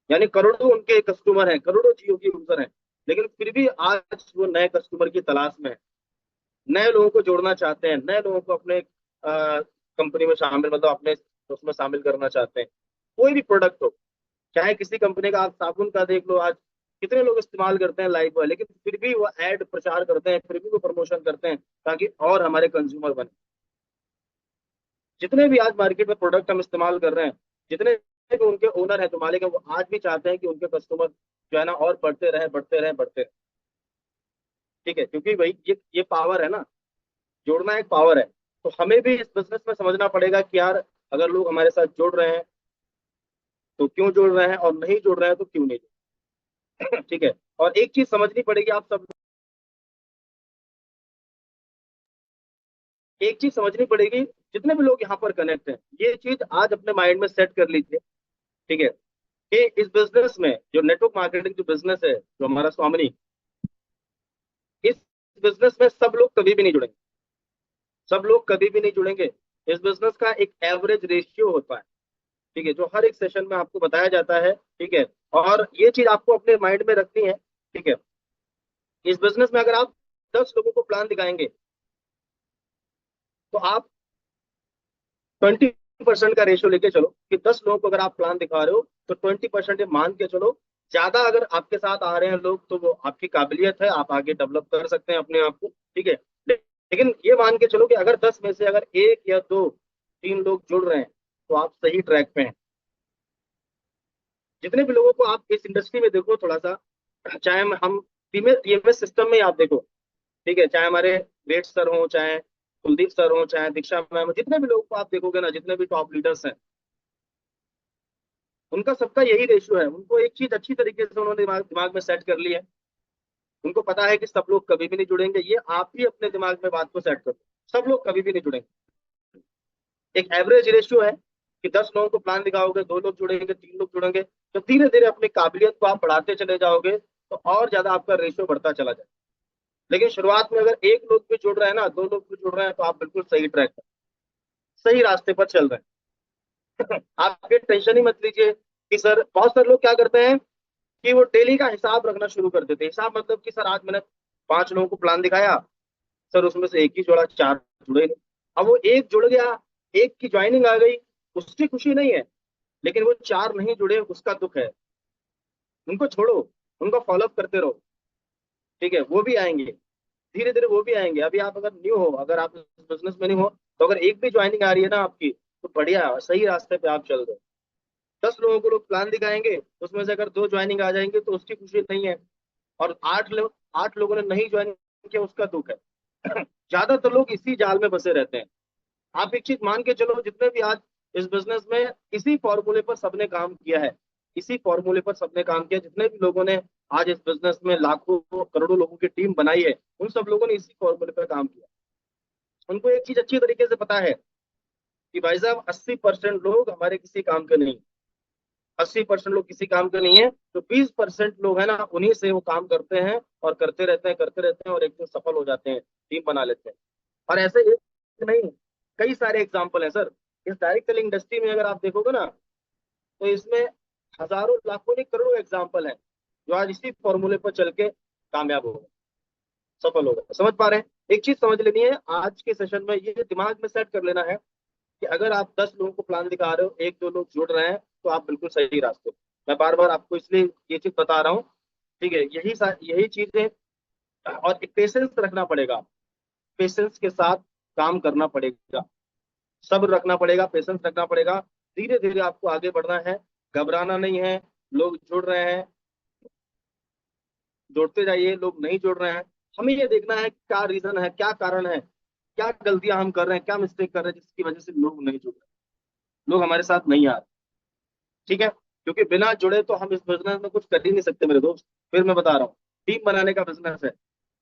यानी करोड़ों उनके कस्टमर हैं, करोड़ों जियो के यूजर हैं, लेकिन फिर भी आज वो नए कस्टमर की तलाश में है, नए लोगों को जोड़ना चाहते हैं, नए लोगों को अपने कंपनी में शामिल, मतलब अपने उसमें शामिल करना चाहते हैं। कोई भी प्रोडक्ट हो, चाहे किसी कंपनी का आप साबुन का देख लो, आज कितने लोग इस्तेमाल करते हैं लाइफ बॉय, लेकिन फिर भी वो एड प्रचार करते हैं, फिर भी वो प्रमोशन करते हैं ताकि और हमारे कंज्यूमर बने। जितने भी आज मार्केट में प्रोडक्ट हम इस्तेमाल कर रहे हैं, जितने भी उनके ओनर हैं, जो मालिक हैं, वो आज भी चाहते हैं कि उनके कस्टमर जो है ना और बढ़ते रहे, बढ़ते रहे, बढ़ते रहे। ठीक है, क्योंकि भाई ये पावर है ना, जोड़ना एक पावर है। तो हमें भी इस बिजनेस में समझना पड़ेगा कि यार, अगर लोग हमारे साथ जुड़ रहे हैं तो क्यों जुड़ रहे हैं, और नहीं जुड़ रहे हैं तो क्यों नहीं जुड़ रहे हैं। ठीक है। और एक चीज समझनी पड़ेगी आप सब, एक चीज समझनी पड़ेगी, जितने भी लोग यहाँ पर कनेक्ट हैं, ये चीज आज अपने माइंड में सेट कर लीजिए। ठीक है, कि इस बिजनेस में, जो नेटवर्क मार्केटिंग जो बिजनेस है, जो हमारा स्वामिनी, इस बिजनेस में सब लोग कभी भी नहीं जुड़ेंगे, सब लोग कभी भी नहीं जुड़ेंगे। इस बिजनेस का एक एवरेज रेशियो होता है, ठीक है, जो हर एक सेशन में आपको बताया जाता है। ठीक है, और ये चीज आपको अपने माइंड में रखनी है। ठीक है, इस बिजनेस में अगर आप 10 लोगों को प्लान दिखाएंगे, तो आप 20% का रेशियो लेके चलो, कि 10 लोगों को अगर आप प्लान दिखा रहे हो तो 20% ये मान के चलो। ज्यादा अगर आपके साथ आ रहे हैं लोग, तो वो आपकी काबिलियत है, आप आगे डेवलप कर सकते हैं अपने आप को। ठीक है, लेकिन ये मान के चलो कि अगर 10 में से अगर एक या दो, तीन लोग जुड़ रहे हैं, तो आप सही ट्रैक पे हैं। जितने भी लोगों को आप इस इंडस्ट्री में देखो थोड़ा सा, चाहे हम टीएमएस सिस्टम में आप देखो, ठीक है, चाहे हमारे वेट सर हो, चाहे कुलदीप सर हो, चाहे दीक्षा मैम हो, जितने भी लोगों को आप देखोगे ना, जितने भी टॉप लीडर्स हैं, उनका सबका यही रेशियो है। उनको एक चीज अच्छी तरीके से उन्होंने दिमाग दिमाग में सेट कर ली है। उनको पता है कि सब लोग कभी भी नहीं जुड़ेंगे। ये आप ही अपने दिमाग में बात को सेट करो, सब लोग कभी भी नहीं जुड़ेंगे। एक एवरेज रेशियो है कि 10 लोगों को प्लान दिखाओगे, 2 लोग जुड़ेंगे, 3 लोग जुड़ेंगे। तो धीरे धीरे अपनी काबिलियत को आप बढ़ाते चले जाओगे, तो और ज्यादा आपका रेशियो बढ़ता चला जाए। लेकिन शुरुआत में अगर एक लोग भी जुड़ रहे हैं ना, 2 लोग भी जुड़ रहे हैं, तो आप बिल्कुल सही ट्रैक पर, सही रास्ते पर चल रहे हैं। आप ये टेंशन ही मत लीजिए कि सर, बहुत सारे लोग क्या करते हैं कि वो डेली का हिसाब रखना शुरू कर देते हैं। हिसाब मतलब कि सर, आज मैंने 5 लोगों को प्लान दिखाया, सर उसमें से एक ही जोड़ा, 4 जुड़े नहीं। अब वो एक जुड़ गया, एक की ज्वाइनिंग आ गई, उसकी खुशी नहीं है, लेकिन वो 4 नहीं जुड़े, उसका दुख है। उनको छोड़ो, उनको फॉलोअप करते रहो। ठीक है, वो भी आएंगे, धीरे धीरे वो भी आएंगे। अभी आप अगर न्यू हो, अगर आप इस बिजनेस में नहीं हो, तो अगर एक भी ज्वाइनिंग आ रही है ना आपकी, तो बढ़िया, सही रास्ते पे आप चल रहे हो। 10 लोगों को लोग प्लान दिखाएंगे, उसमें से अगर 2 ज्वाइनिंग आ जाएंगे, तो उसकी खुशी नहीं है। और 8 लोगों ने नहीं ज्वाइन किया, उसका दुख है। ज्यादातर लोग इसी जाल में बसे रहते हैं। आप एक चीज मान के चलो, जितने भी आज इस बिजनेस में, इसी फॉर्मूले पर सबने काम किया है, इसी फॉर्मूले पर सबने काम किया। जितने भी लोगों ने आज इस बिजनेस में लाखों करोड़ों लोगों की टीम बनाई है, उन सब लोगों ने इसी फॉर्मूले पर काम किया। उनको एक चीज अच्छी तरीके से पता है कि भाई साहब, 80% लोग हमारे किसी काम के नहीं, 80% लोग किसी काम के नहीं है। तो 20% लोग हैं ना, उन्हीं से वो काम करते हैं, और करते रहते हैं, करते रहते हैं, और एक दिन सफल हो जाते हैं, टीम बना लेते हैं। और ऐसे एक नहीं, कई सारे एग्जाम्पल हैं सर। इस डायरेक्ट सेलिंग इंडस्ट्री में अगर आप देखोगे ना, तो इसमें हजारों, लाखों नहीं, करोड़ों एग्जाम्पल हैं, जो आज इसी फॉर्मूले पर चल के कामयाब हो गए, सफल हो गए। समझ पा रहे हैं? एक चीज समझ लेनी है आज के सेशन में, ये दिमाग में सेट कर लेना है कि अगर आप 10 लोगों को प्लान दिखा रहे हो, एक दो लोग जुड़ रहे हैं, तो आप बिल्कुल सही रास्ते पे। मैं बार बार आपको इसलिए ये चीज बता रहा हूँ। ठीक है, यही चीजें। और एक पेशेंस रखना पड़ेगा, पेशेंस के साथ काम करना पड़ेगा, सब्र रखना पड़ेगा, पेशेंस रखना पड़ेगा। धीरे धीरे आपको आगे बढ़ना है, घबराना नहीं है। लोग जुड़ रहे हैं, जुड़ते जाइए, लोग नहीं जुड़ रहे हैं, हमें ये देखना है क्या रीजन है, क्या कारण है, क्या गलतियां हम कर रहे हैं, क्या मिस्टेक कर रहे हैं, जिसकी वजह से लोग नहीं जुड़ रहे, लोग हमारे साथ नहीं आ रहे। ठीक है, क्योंकि बिना जुड़े तो हम इस बिजनेस में कुछ कर ही नहीं सकते मेरे दोस्त। फिर मैं बता रहा हूँ, टीम बनाने का बिजनेस है।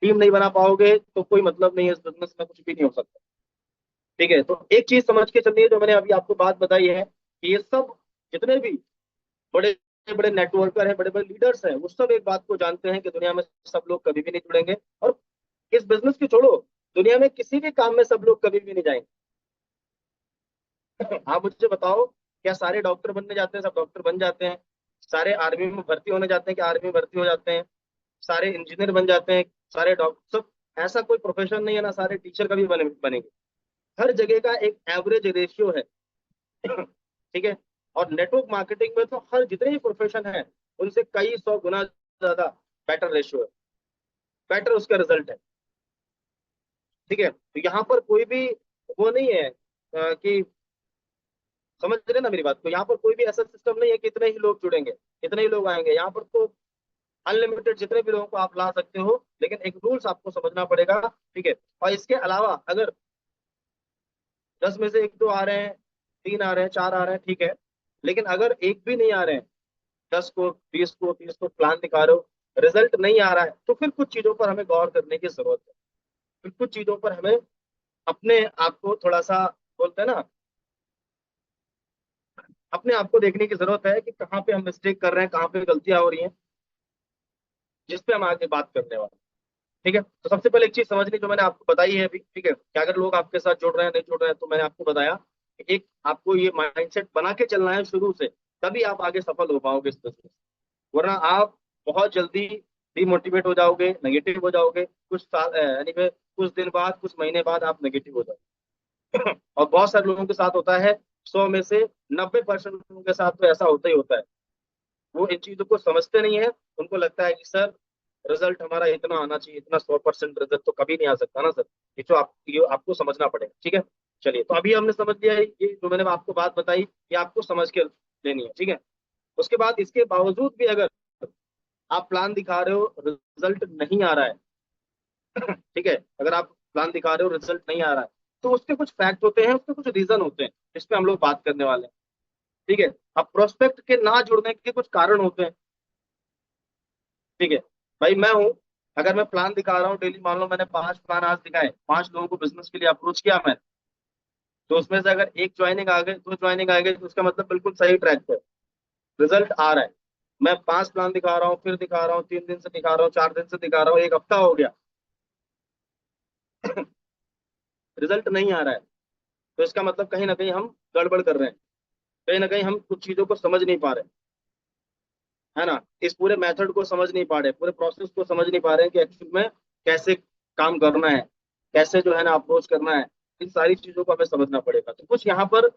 टीम नहीं बना पाओगे तो कोई मतलब नहीं है, इस बिजनेस में कुछ भी नहीं हो सकता। ठीक है, तो एक चीज समझ के चलिए, जो मैंने अभी आपको बात बताई है, कि ये सब, जितने भी बड़े बड़े नेटवर्कर हैं, बड़े बड़े लीडर्स हैं, वो सब एक बात को जानते हैं कि दुनिया में सब लोग कभी भी नहीं जुड़ेंगे। और इस बिजनेस की छोड़ो, दुनिया में किसी भी काम में सब लोग कभी भी नहीं जाएंगे। आप मुझे बताओ, क्या सारे डॉक्टर बनने जाते हैं, सब डॉक्टर बन जाते हैं? सारे आर्मी में भर्ती होने जाते हैं कि आर्मी में भर्ती हो जाते हैं, सारे इंजीनियर बन जाते हैं, सारे डॉक्टर, सब। ऐसा कोई प्रोफेशन नहीं है ना सारे टीचर कभी बनेंगे। हर जगह का एक एवरेज रेशियो है। ठीक है। और नेटवर्क मार्केटिंग में तो हर जितने भी प्रोफेशन है उनसे कई सौ गुना ज्यादा बेटर रेशियो है, बेटर उसका रिजल्ट है। ठीक है, तो यहाँ पर कोई भी वो नहीं है कि, समझ रहे ना मेरी बात को, यहाँ पर कोई भी ऐसा सिस्टम नहीं है कि इतने ही लोग जुड़ेंगे, इतने ही लोग आएंगे। यहाँ पर तो अनलिमिटेड जितने भी लोगों को आप ला सकते हो, लेकिन एक रूल्स आपको समझना पड़ेगा। ठीक है। और इसके अलावा अगर 10 में से एक दो आ रहे हैं, तीन आ रहे हैं, चार आ रहे हैं, ठीक है, लेकिन अगर एक भी नहीं आ रहे हैं, 10 को, 20 को, 30 को प्लान दिखा रहे हो, रिजल्ट नहीं आ रहा है, तो फिर कुछ चीजों पर हमें गौर करने की जरूरत है। फिर कुछ चीजों पर हमें अपने आप को थोड़ा सा, बोलते हैं ना, अपने आप को देखने की जरूरत है कि कहाँ पे हम मिस्टेक कर रहे हैं, कहाँ पे गलतियां हो रही हैं, जिस पे हम आगे बात करने वाले हैं। ठीक है, तो सबसे पहले एक चीज समझनी जो मैंने आपको बताई है अभी, ठीक है, कि अगर लोग आपके साथ जुड़ रहे हैं नहीं जुड़ रहे हैं, तो मैंने आपको बताया कि एक आपको ये माइंडसेट बना के चलना है शुरू से, तभी आप आगे सफल हो पाओगे इस बिजनेस। वरना आप बहुत जल्दी डिमोटिवेट हो जाओगे, नेगेटिव हो जाओगे, कुछ साल यानी कि कुछ दिन बाद, कुछ महीने बाद आप नेगेटिव हो जाओगे। और बहुत सारे लोगों के साथ होता है, 100 में से 90% लोगों के साथ तो ऐसा होता ही होता है। वो इन चीजों को समझते नहीं है। उनको लगता है कि सर रिजल्ट हमारा इतना आना चाहिए, इतना 100% रिजल्ट तो कभी नहीं आ सकता ना सर। ये आपको समझना पड़ेगा। ठीक है, चलिए, तो अभी हमने समझ लिया है, ये जो मैंने आपको बात बताई ये आपको समझ के लेनी है। ठीक है, उसके बाद इसके बावजूद भी अगर आप प्लान दिखा रहे हो, रिजल्ट नहीं आ रहा है, ठीक है, अगर आप प्लान दिखा रहे हो, रिजल्ट नहीं आ रहा है, तो उसके कुछ फैक्ट होते हैं, उसके कुछ रीजन होते हैं, इस पे हम लोग बात करने वाले हैं। ठीक है। अब प्रोस्पेक्ट के ना जुड़ने के कुछ कारण होते हैं। ठीक है, भाई मैं हूं, अगर मैं प्लान दिखा रहा हूँ डेली, मान लो मैंने 5 प्लान आज दिखाए, 5 लोगों को बिजनेस के लिए अप्रोच किया मैं, तो उसमें से अगर एक ज्वाइनिंग आ गई, दो ज्वाइनिंग आ गई, तो उसका मतलब बिल्कुल सही ट्रैक पे, रिजल्ट आ रहा है। मैं 5 प्लान दिखा रहा हूँ, फिर दिखा रहा हूँ, 3 दिन से दिखा रहा हूँ, 4 दिन से दिखा रहा हूँ, एक हफ्ता हो गया, रिजल्ट नहीं आ रहा है, तो इसका मतलब कहीं ना कहीं हम गड़बड़ कर रहे हैं, कहीं ना कहीं हम कुछ चीजों को समझ नहीं पा रहे, है ना। इस पूरे मेथड को समझ नहीं पा रहे, पूरे प्रोसेस को समझ नहीं पा रहे हैं कि एक्चुअल में कैसे काम करना है, कैसे जो है ना अप्रोच करना है। इन सारी चीजों को हमें समझना पड़ेगा। तो कुछ यहाँ पर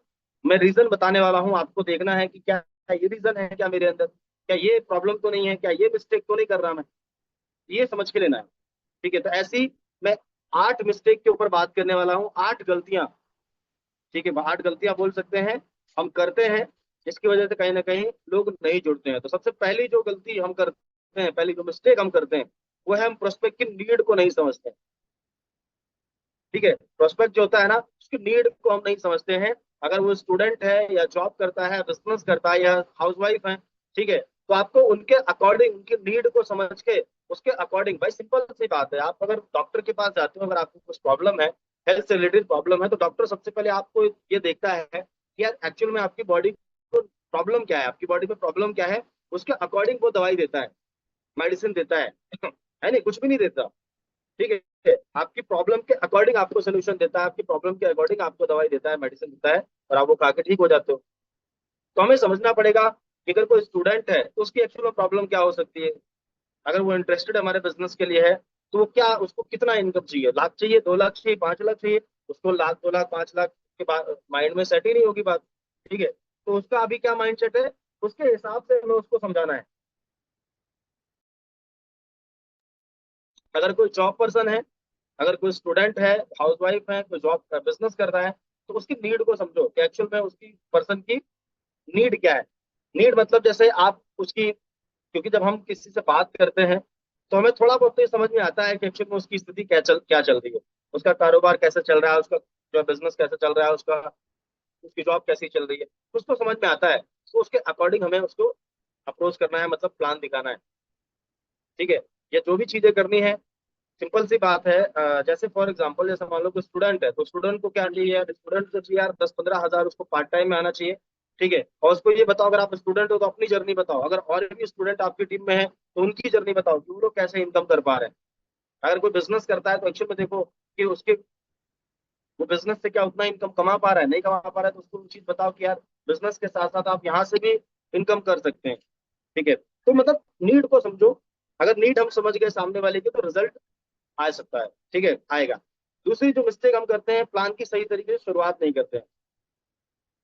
मैं रीजन बताने वाला हूँ, आपको देखना है कि क्या ये रीजन है क्या मेरे अंदर, क्या ये प्रॉब्लम तो नहीं है, क्या ये मिस्टेक तो नहीं कर रहा मैं, ये समझ के लेना है। ठीक है, तो ऐसी मैं 8 मिस्टेक के ऊपर बात करने वाला हूँ, 8 गलतियां। ठीक है, 8 गलतियां बोल सकते हैं हम करते हैं, जिसकी वजह से कहीं ना कहीं लोग नहीं जुड़ते हैं। तो सबसे पहली जो गलती हम करते हैं, पहली जो मिस्टेक हम करते हैं, वो है हम प्रोस्पेक्ट की नीड को नहीं समझते हैं। ठीक है, प्रोस्पेक्ट जो होता है ना, उसकी नीड को हम नहीं समझते हैं। अगर वो स्टूडेंट है या जॉब करता है, बिजनेस करता है, या हाउसवाइफ है, ठीक है, तो आपको उनके अकॉर्डिंग, उनकी नीड को समझ के उसके अकॉर्डिंग, भाई सिंपल सी बात है, आप अगर डॉक्टर के पास जाते हो, अगर आपको कुछ प्रॉब्लम है, हेल्थ से रिलेटेड प्रॉब्लम है, तो डॉक्टर सबसे पहले आपको ये देखता है कि यार एक्चुअल में आपकी बॉडी को प्रॉब्लम क्या है, आपकी बॉडी में प्रॉब्लम क्या है, उसके अकॉर्डिंग वो दवाई देता है, मेडिसिन देता है। है नहीं, कुछ भी नहीं देता। ठीक है, आपकी प्रॉब्लम के अकॉर्डिंग आपको सोल्यूशन देता है, आपकी प्रॉब्लम के अकॉर्डिंग आपको दवाई देता है, मेडिसिन देता है, और आप वो खा के ठीक हो जाते हो। तो हमें समझना पड़ेगा कि अगर कोई स्टूडेंट है तो उसकी एक्चुअल में प्रॉब्लम क्या हो सकती है। अगर वो इंटरेस्टेड हमारे बिजनेस के लिए है, तो वो क्या, उसको कितना इनकम चाहिए, लाख चाहिए, 2 लाख चाहिए, 5 लाख चाहिए, उसको लाख, 2 लाख, 5 लाख के बाद माइंड में सेट ही नहीं होगी बात। ठीक है, तो उसका अभी क्या माइंड सेट है, उसके हिसाब से हमें उसको समझाना है। अगर कोई जॉब पर्सन है, अगर कोई स्टूडेंट है, हाउसवाइफ है, कोई जॉब बिजनेस कर रहा है, तो उसकी नीड को समझो कि एक्चुअल में उसकी पर्सन की नीड क्या है। नीड मतलब जैसे आप उसकी, क्योंकि जब हम किसी से बात करते हैं, तो हमें थोड़ा बहुत तो ये समझ में आता है कि एक्चुअल में उसकी स्थिति क्या चल रही है, उसका कारोबार कैसे चल रहा है, उसका जो बिजनेस कैसे चल रहा है, उसका, उसकी जॉब कैसी चल रही है, उसको समझ में आता है। तो उसके अकॉर्डिंग हमें उसको अप्रोच करना है, मतलब प्लान दिखाना है। ठीक है, ये जो भी चीजें करनी है, सिंपल सी बात है। जैसे फॉर एग्जांपल, जैसे मान लो कोई स्टूडेंट है, तो स्टूडेंट को क्या चाहिए यार, स्टूडेंट को चाहिए यार 10-15 हजार उसको पार्ट टाइम में आना चाहिए। ठीक है, और उसको ये बताओ, अगर आप स्टूडेंट हो तो अपनी जर्नी बताओ, अगर और भी स्टूडेंट आपकी टीम में है तो उनकी जर्नी बताओ कि वो लोग कैसे इनकम कर पा रहे हैं। अगर कोई बिजनेस करता है, तो एक्चुअल में देखो कि उसके, वो बिजनेस से क्या उतना इनकम कमा पा रहा है, नहीं कमा पा रहा है, तो उसको वो चीज बताओ कि यार बिजनेस के साथ साथ आप यहाँ से भी इनकम कर सकते हैं। ठीक है, तो मतलब नीड को समझो। अगर नीड हम समझ गए सामने वाले की, तो रिजल्ट आ सकता है। ठीक है, आएगा। दूसरी जो मिस्टेक हम करते हैं, प्लान की सही तरीके से शुरुआत नहीं करते हैं।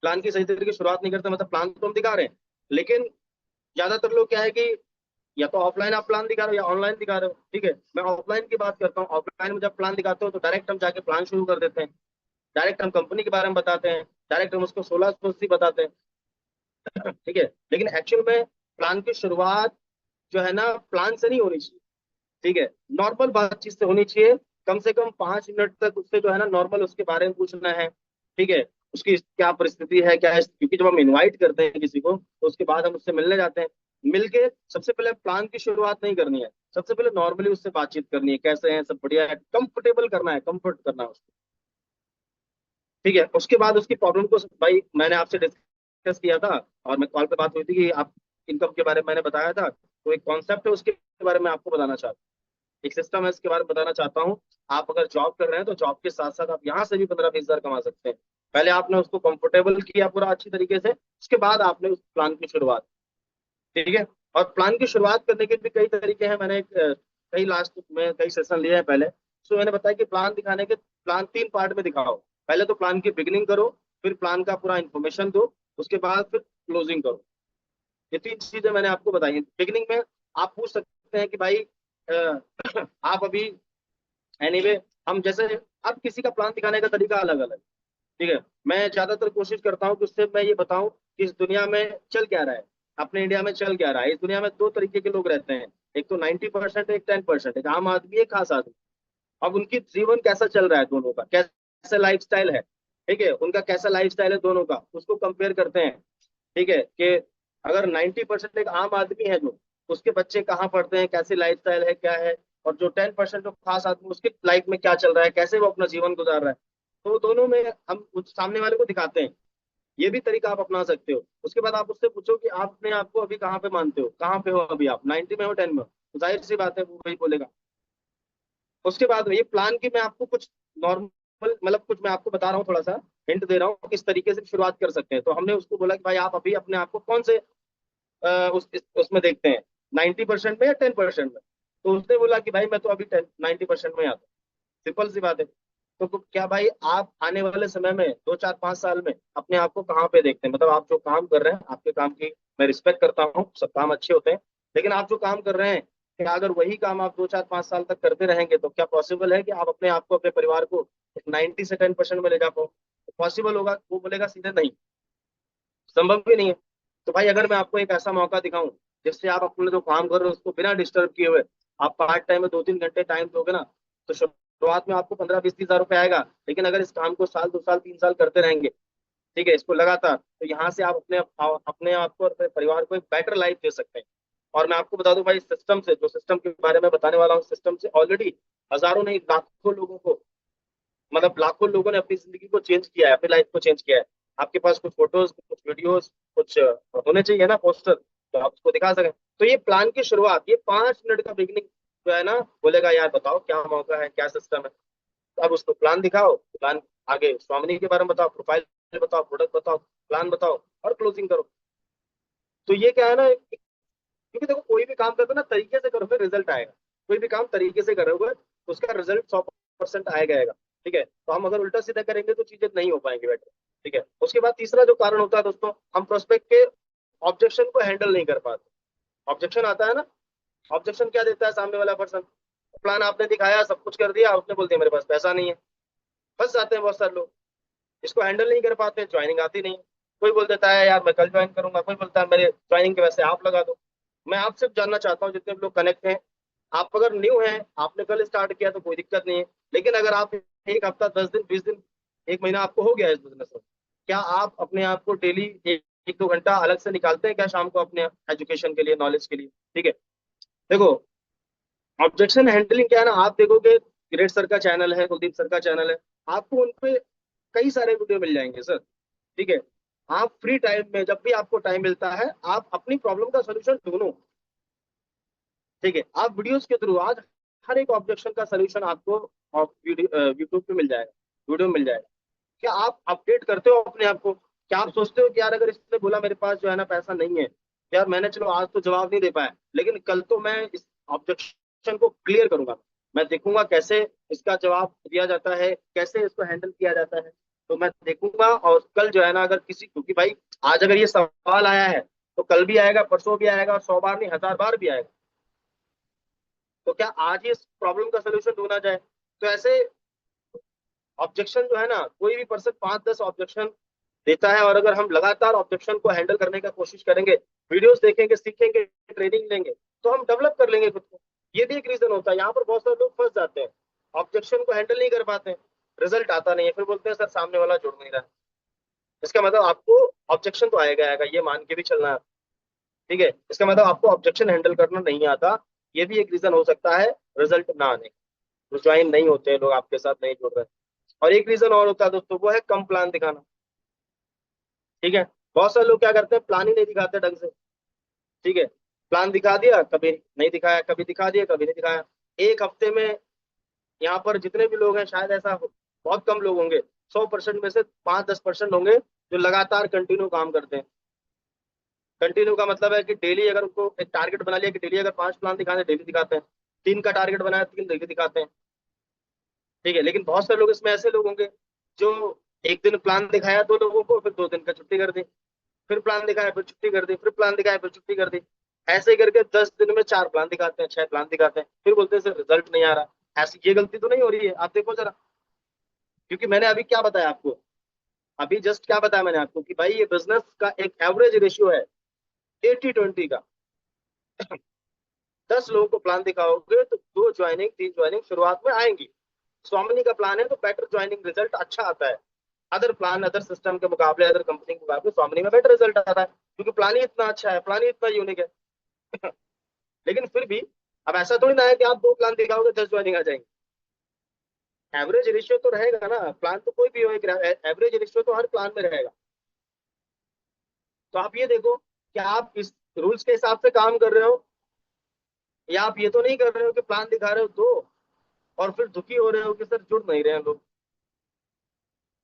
प्लान की सही तरीके से शुरुआत नहीं करते, मतलब प्लान तो हम दिखा रहे हैं, लेकिन ज्यादातर लोग क्या है कि या तो ऑफलाइन आप प्लान दिखा रहे हो या ऑनलाइन दिखा रहे हो। ठीक है, मैं ऑफलाइन की बात करता हूँ। ऑफलाइन में जब प्लान दिखाते हो तो डायरेक्ट हम जाके प्लान शुरू कर देते हैं, डायरेक्ट हम कंपनी के बारे में बताते हैं, डायरेक्ट हम उसको 16 बताते हैं। ठीक है, लेकिन एक्चुअल में प्लान की शुरुआत जो है ना, प्लान से नहीं होनी चाहिए। ठीक है, नॉर्मल बातचीत से होनी चाहिए। कम से कम 5 मिनट तक उससे जो है ना नॉर्मल उसके बारे में पूछना है। ठीक है, उसकी क्या परिस्थिति है, क्या है, क्योंकि जब हम इनवाइट करते हैं किसी को तो उसके बाद हम उससे मिलने जाते हैं। मिलके सबसे पहले प्लान की शुरुआत नहीं करनी है, सबसे पहले नॉर्मली उससे बातचीत करनी है, कैसे हैं, सब बढ़िया है, कंफर्टेबल करना है, कंफर्ट करना है उसको। ठीक है, उसके बाद उसकी प्रॉब्लम को, भाई मैंने आपसे डिस्कस किया था और मैं कॉल पे बात हुई थी कि आप इनकम के बारे में मैंने बताया था, तो एक कॉन्सेप्ट है उसके बारे में आपको बताना चाहता हूँ। एक सिस्टम है, इसके बारे में बताना चाहता हूँ। आप अगर जॉब कर रहे हैं तो जॉब के साथ साथ आप यहाँ से भी 15-20 हजार कमा सकते हैं। पहले आपने उसको कंफर्टेबल किया पूरा अच्छी तरीके से, उसके बाद आपने उस प्लान की शुरुआत। ठीक है, और प्लान की शुरुआत करने के भी कई तरीके हैं। मैंने कई लास्ट में कई सेशन लिए हैं पहले। सो मैंने बताया कि प्लान दिखाने के, प्लान 3 पार्ट में दिखाओ। पहले तो प्लान की बिगिनिंग करो, फिर प्लान का पूरा इन्फॉर्मेशन दो, उसके बाद फिर क्लोजिंग करो। ये 3 चीजें मैंने आपको बताई हैं। बिगिनिंग में आप पूछ सकते हैं कि भाई आप अभी, एनीवे, हम जैसे, अब किसी का प्लान दिखाने का तरीका अलग अलग। ठीक है, मैं ज्यादातर कोशिश करता हूँ कि उससे मैं ये बताऊं कि इस दुनिया में चल क्या रहा है, अपने इंडिया में चल क्या रहा है। इस दुनिया में 2 तरीके के लोग रहते हैं, एक तो 90%, एक 10%, एक आम आदमी, एक खास आदमी। अब उनकी जीवन कैसा चल रहा है, दोनों का कैसा लाइफस्टाइल है। ठीक है, उनका कैसा लाइफस्टाइल है दोनों का, उसको कंपेयर करते हैं। ठीक है, कि अगर 90% एक आम आदमी है, जो उसके बच्चे कहाँ पढ़ते हैं, कैसी लाइफस्टाइल है, क्या है, और जो 10% जो खास आदमी, उसके लाइफ में क्या चल रहा है, कैसे वो अपना जीवन गुजार रहा है, तो दोनों में हम उस सामने वाले को दिखाते हैं। ये भी तरीका आप अपना सकते हो। उसके बाद आप उससे पूछो कि आप अपने आप को अभी कहाँ पे मानते हो, कहाँ पे हो अभी, आप 90 में हो, 10 में हो, तो जाहिर सी बात है वो वही बोलेगा। उसके बाद ये प्लान की मैं आपको कुछ नॉर्मल, मतलब कुछ मैं आपको बता रहा हूँ, थोड़ा सा हिंट दे रहा हूँ किस तरीके से शुरुआत कर सकते हैं। तो हमने उसको बोला कि भाई आप अभी अपने आप को कौन से उसमें देखते हैं, 90% में या 10% में। तो उसने बोला कि भाई मैं तो अभी 90% में आता हूँ। सिंपल सी बात है। तो क्या भाई आप आने वाले समय में 2, 4, 5 साल में अपने आप को कहाँ पे देखते हैं, मतलब आप जो काम कर रहे हैं, आपके काम की मैं रिस्पेक्ट करता हूँ, सब काम अच्छे होते हैं, लेकिन आप जो काम कर रहे हैं, क्या अगर वही काम आप 2, 4, 5 साल तक करते रहेंगे तो क्या पॉसिबल है कि आप अपने आप को, अपने परिवार को 90 से 10% में ले जा पाओ? पॉसिबल होगा? वो बोलेगा सीधे नहीं, संभव भी नहीं है। तो भाई अगर मैं आपको एक ऐसा मौका दिखाऊं जिससे आप अपने जो काम कर रहे हो उसको बिना डिस्टर्ब किए हुए आप पार्ट टाइम में 2-3 घंटे टाइम दोगे ना, तो शुरुआत में आपको 15, 20, 30 हजार रुपये आएगा। लेकिन अगर इस काम को साल, 2 साल, 3 साल करते रहेंगे, ठीक है, इसको लगातार, तो यहाँ से आप अपने आप को और अपने परिवार को एक बेटर लाइफ दे सकते हैं। और मैं आपको बता दूं भाई, सिस्टम से, जो सिस्टम के बारे में बताने वाला हूँ, सिस्टम से ऑलरेडी हजारों नहीं लाखों लोगों को, मतलब लाखों लोगों ने अपनी जिंदगी को चेंज किया है, अपनी लाइफ को चेंज किया है। आपके पास कुछ फोटोज, कुछ वीडियोस, कुछ होने चाहिए ना, पोस्टर, तो आप उसको दिखा सकें। तो ये प्लान की शुरुआत, ये 5 मिनट का बिगनिंग जो है ना, बोलेगा यार बताओ क्या मौका है, क्या सिस्टम है। तो अब उसको प्लान दिखाओ, प्लान आगे स्वामिनी के बारे में बताओ, प्रोफाइल बताओ, प्रोडक्ट बताओ, प्लान बताओ, और क्लोजिंग करो। तो ये क्या है ना, क्योंकि देखो कोई भी काम करते हो ना, तरीके से करोगे रिजल्ट आएगा। कोई भी काम तरीके से करोगे तो उसका रिजल्ट 100% आएगा। ठीक है, तो हम अगर उल्टा सीधा करेंगे तो चीजें नहीं हो पाएंगी बेटर। ठीक है, उसके बाद तीसरा जो कारण होता है दोस्तों, हम प्रोस्पेक्ट के ऑब्जेक्शन को हैंडल नहीं कर पाते। ऑब्जेक्शन आता है ना, ऑब्जेक्शन क्या देता है सामने वाला पर्सन? प्लान आपने दिखाया, सब कुछ कर दिया, उसने बोल दिया मेरे पास पैसा नहीं है। फंस जाते हैं बहुत सारे लोग, इसको हैंडल नहीं कर पाते, ज्वाइनिंग आती नहीं। कोई बोल देता है यार मैं कल ज्वाइन करूंगा, कोई बोलता है मेरे ज्वाइनिंग के वैसे आप लगा दो। मैं आपसे जानना चाहता हूँ, जितने भी लोग कनेक्ट हैं, आप अगर न्यू हैं, आपने कल स्टार्ट किया तो कोई दिक्कत नहीं है। लेकिन अगर आप एक हफ्ता, 10 दिन, 20 दिन, एक महीना आपको हो गया इस बिजनेस में, क्या आप अपने आप को डेली 1-2 घंटा अलग से निकालते हैं क्या शाम को अपने एजुकेशन के लिए, नॉलेज के लिए? ठीक है, देखो, ऑब्जेक्शन हैंडलिंग क्या है ना, आप देखोगे ग्रेट सर का चैनल है, कुलदीप सर का चैनल है, आपको उन पे कई सारे वीडियो मिल जाएंगे सर। ठीक है, आप फ्री टाइम में जब भी आपको टाइम मिलता है, आप अपनी प्रॉब्लम का सोल्यूशन ढूंढो। ठीक है, आप वीडियोस के थ्रू आज हर एक ऑब्जेक्शन का सोल्यूशन आपको यूट्यूब पे मिल जाएगा, वीडियो में मिल जाएगा। क्या आप अपडेट करते हो अपने आप को? क्या आप सोचते हो कि यार अगर इसने बोला मेरे पास जो है ना पैसा नहीं है, यार मैंने चलो आज तो जवाब नहीं दे पाया, लेकिन कल तो मैं इस ऑब्जेक्शन को क्लियर करूंगा। मैं देखूंगा कैसे इसका जवाब दिया जाता है, कैसे इसको हैंडल किया जाता है। तो मैं देखूंगा, और कल जो है ना, अगर किसी, क्योंकि भाई आज अगर ये सवाल आया है तो कल भी आएगा, परसों भी आएगा, और 100 बार नहीं 1000 बार भी आएगा। तो क्या आज ही इस प्रॉब्लम का सोल्यूशन ढूंढा जाए? तो ऐसे ऑब्जेक्शन जो है ना, कोई भी पर्सन 5-10 ऑब्जेक्शन देता है, और अगर हम लगातार ऑब्जेक्शन को हैंडल करने का कोशिश करेंगे, वीडियोस देखेंगे, सीखेंगे, ट्रेनिंग लेंगे, तो हम डेवलप कर लेंगे खुद को। ये भी एक रीजन होता है। यहाँ पर बहुत सारे लोग फंस जाते हैं, ऑब्जेक्शन को हैंडल नहीं कर पाते हैं, रिजल्ट आता नहीं है, फिर बोलते हैं सर सामने वाला जुड़ नहीं रहा है। इसका मतलब आपको ऑब्जेक्शन तो आएगा आएगा, ये मान के भी चलना है। ठीक है, इसका मतलब आपको ऑब्जेक्शन हैंडल करना नहीं आता। ये भी एक रीजन हो सकता है रिजल्ट ना आने का, ज्वाइन नहीं होते हैं लोग, आपके साथ नहीं जुड़ रहे। और एक रीजन और होता है दोस्तों, वो है कम प्लान दिखाना। ठीक है, बहुत सारे लोग क्या करते हैं, प्लान ही नहीं दिखाते ढंग से। ठीक है, प्लान दिखा दिया, कभी नहीं दिखाया, कभी दिखा दिया, कभी नहीं दिखाया। एक हफ्ते में यहाँ पर जितने भी लोग हैं, शायद ऐसा बहुत कम लोग होंगे, 100% में से 5-10% होंगे जो लगातार कंटिन्यू काम करते हैं। कंटिन्यू का मतलब है कि डेली अगर उनको एक टारगेट बना लिया कि डेली अगर 5 प्लान दिखाने, डेली दिखाते हैं। 3 का टारगेट बनाया, 3 डेली दिखाते हैं। ठीक है, लेकिन बहुत सारे लोग इसमें ऐसे लोग होंगे जो एक दिन प्लान दिखाया 2 लोगों को, फिर 2 दिन का छुट्टी कर दी, फिर प्लान दिखाया, फिर छुट्टी कर दी, फिर प्लान दिखाया, फिर छुट्टी कर दी। ऐसे करके 10 दिन में 4 प्लान दिखाते हैं, 6 प्लान दिखाते हैं, फिर बोलते हैं सर रिजल्ट नहीं आ रहा। ऐसी ये गलती तो नहीं हो रही है? आप देखो जरा, क्योंकि मैंने अभी क्या बताया आपको, अभी जस्ट क्या बताया मैंने आपको कि भाई ये बिजनेस का एक एवरेज रेशियो है 80-20 का। 10 लोगों को प्लान दिखाओगे तो 2 ज्वाइनिंग 3 ज्वाइनिंग शुरुआत में आएंगी। स्वामिनी का प्लान है तो बेटर ज्वाइनिंग रिजल्ट अच्छा आता है। अदर प्लान, अदर सिस्टम के मुकाबले, अदर कंपनी के मुकाबले स्वामिनी में बेटर रिजल्ट आता है, क्योंकि प्लान ही इतना अच्छा है, प्लान ही इतना यूनिक है। लेकिन फिर भी अब ऐसा थोड़ी ना है कि आप 2 प्लान दिखाओगे 10 ज्वाइनिंग आ जाएंगे। एवरेज रेशियो तो रहेगा ना, प्लान तो कोई भी हो, एक एवरेज रेशियो तो हर प्लान में रहेगा। तो आप ये देखो कि आप इस रूल्स के हिसाब से काम कर रहे हो, या आप ये तो नहीं कर रहे हो कि प्लान दिखा रहे हो दो, और फिर दुखी हो रहे हो कि सर जुड़ नहीं रहे हैं लोग।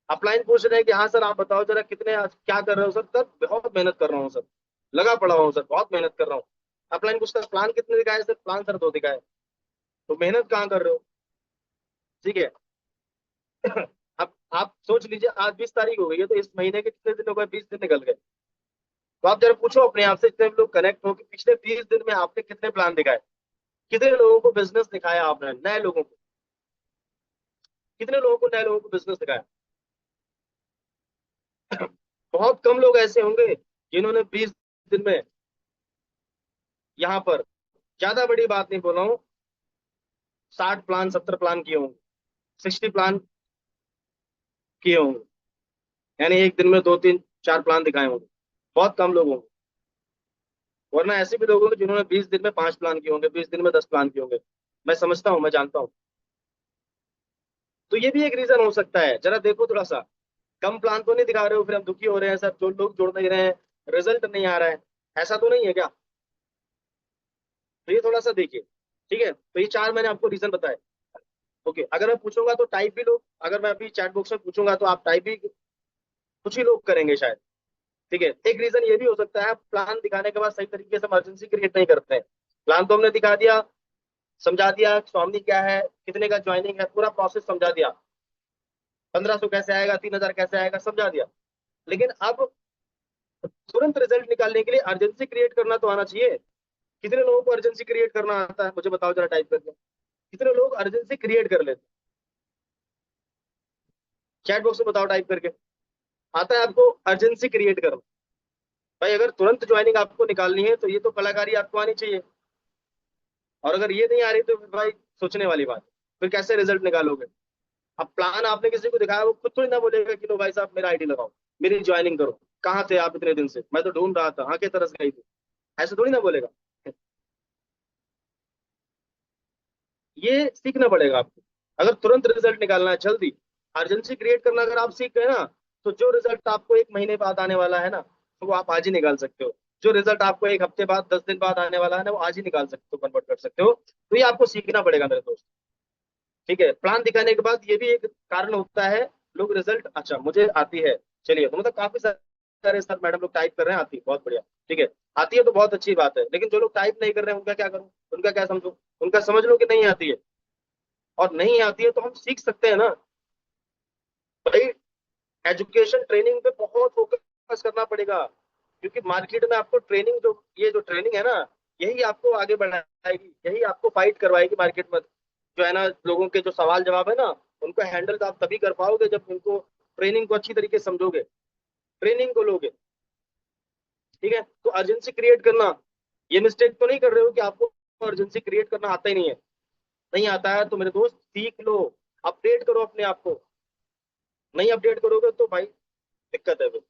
अपलाइन पूछ रहे हैं कि हाँ सर आप बताओ जरा कितने, आज क्या कर रहे हो सर? सर बहुत मेहनत कर रहा हूँ सर, लगा पड़ा हूँ सर, बहुत मेहनत कर रहा हूँ। अपलाइन पूछता है प्लान कितने दिखाए सर? प्लान सर 2 दिखाए। तो मेहनत कहाँ कर रहे हो? ठीक है। अब आप सोच लीजिए, आज 20 तारीख हो गई है, तो इस महीने के कितने दिन हो गए? 20 दिन निकल गए। तो आप जरा पूछो अपने आप से, जितने भी लोग कनेक्ट हो, कि पिछले 20 दिन में आपने कितने प्लान दिखाए, कितने लोगों को बिजनेस दिखाया आपने, नए लोगों को, कितने लोगों को, नए लोगों को बिजनेस दिखाया? बहुत कम लोग ऐसे होंगे जिन्होंने 20 दिन में, यहाँ पर ज्यादा बड़ी बात नहीं बोल रहा हूँ, 60 प्लान 70 प्लान किए होंगे, 60 प्लान किए होंगे, यानी एक दिन में 2-3-4 प्लान दिखाए होंगे। बहुत कम लोग होंगे। वरना ऐसे भी लोग होंगे जिन्होंने 20 दिन में 5 प्लान किए होंगे, 20 दिन में 10 प्लान किए होंगे। मैं समझता हूँ, मैं जानता हूँ। तो ये भी एक रीजन हो सकता है। जरा देखो थोड़ा सा, कम प्लान तो नहीं दिखा रहे हो, फिर हम दुखी हो रहे हैं सर, जो लोग जुड़ नहीं रहे हैं, रिजल्ट नहीं आ रहा है, ऐसा तो नहीं है क्या? तो ये थोड़ा सा देखिए। ठीक है, तो ये 4 मैंने आपको रीजन बताए। ओके, अगर मैं पूछूंगा तो टाइप भी लोग, अगर मैं अभी चैट बॉक्स में पूछूंगा तो आप टाइप भी कुछ ही लोग करेंगे शायद। ठीक है, एक रीजन ये भी हो सकता है, प्लान दिखाने के बाद सही तरीके से इमरजेंसी क्रिएट नहीं करते हैं। प्लान तो हमने दिखा दिया, समझा दिया स्वामी क्या है, कितने का ज्वाइनिंग है, पूरा प्रोसेस समझा दिया, 1500 कैसे आएगा, 3000 कैसे आएगा, समझा दिया। लेकिन अब तुरंत रिजल्ट निकालने के लिए अर्जेंसी क्रिएट करना तो आना चाहिए। कितने लोगों को अर्जेंसी क्रिएट करना आता है? मुझे बताओ जरा टाइप करके, कितने लोग अर्जेंसी क्रिएट कर लेते? चैट बॉक्स में बताओ टाइप करके, आता है आपको अर्जेंसी क्रिएट करना? भाई अगर तुरंत ज्वाइनिंग आपको निकालनी है तो ये तो कलाकारी आपको आनी चाहिए। और अगर ये नहीं आ रही तो फिर भाई सोचने वाली बात है। फिर कैसे रिजल्ट निकालोगे? अब प्लान आपने किसी को दिखाया, वो खुद थोड़ी ना बोलेगा कि लो भाई साहब मेरा आईडी लगाओ, मेरी ज्वाइनिंग करो, कहाँ थे आप इतने दिन से, मैं तो ढूंढ रहा था, आंखें तरस गई थी। ऐसे थोड़ी ना बोलेगा। ये सीखना पड़ेगा आपको। अगर तुरंत रिजल्ट निकालना है, जल्दी अर्जेंसी क्रिएट करना अगर आप सीख गए ना, तो जो रिजल्ट आपको एक महीने बाद आने वाला है ना, तो वो आप आज ही निकाल सकते हो। जो रिजल्ट आपको एक हफ्ते बाद 10 दिन बाद आने वाला है ना, वो आज ही निकाल सकते हो, कन्वर्ट कर सकते हो। तो ये आपको सीखना पड़ेगा मेरे दोस्त। ठीक है, प्लान दिखाने के बाद ये भी एक कारण होता है, लोग रिजल्ट अच्छा मुझे आती है, चलिए तो मतलब काफी अरे सर मैडम लोग टाइप कर रहे हैं, आती है, बहुत बढ़िया, ठीक है, आती है तो बहुत अच्छी बात है, लेकिन जो लोग टाइप नहीं कर रहे हैं उनका क्या करूं, उनका क्या समझूं? उनका समझ लो कि नहीं आती है, और नहीं आती है तो हम सीख सकते हैं ना भाई। एजुकेशन ट्रेनिंग पे बहुत फोकस करना पड़ेगा, क्योंकि मार्केट में आपको ट्रेनिंग, जो ये जो ट्रेनिंग है ना, यही आपको आगे बढ़ाएगी, यही आपको फाइट करवाएगी मार्केट में, जो है ना, लोगों के जो सवाल जवाब है ना, उनको हैंडल तो आप तभी कर पाओगे जब उनको ट्रेनिंग को अच्छी तरीके से समझोगे, ट्रेनिंग को लोगे, ठीक है। तो अर्जेंसी क्रिएट करना, ये मिस्टेक तो नहीं कर रहे हो कि आपको अर्जेंसी क्रिएट करना आता ही नहीं है? नहीं आता है तो मेरे दोस्त सीख लो, अपडेट करो अपने आप को, नहीं अपडेट करोगे तो भाई दिक्कत है फिर,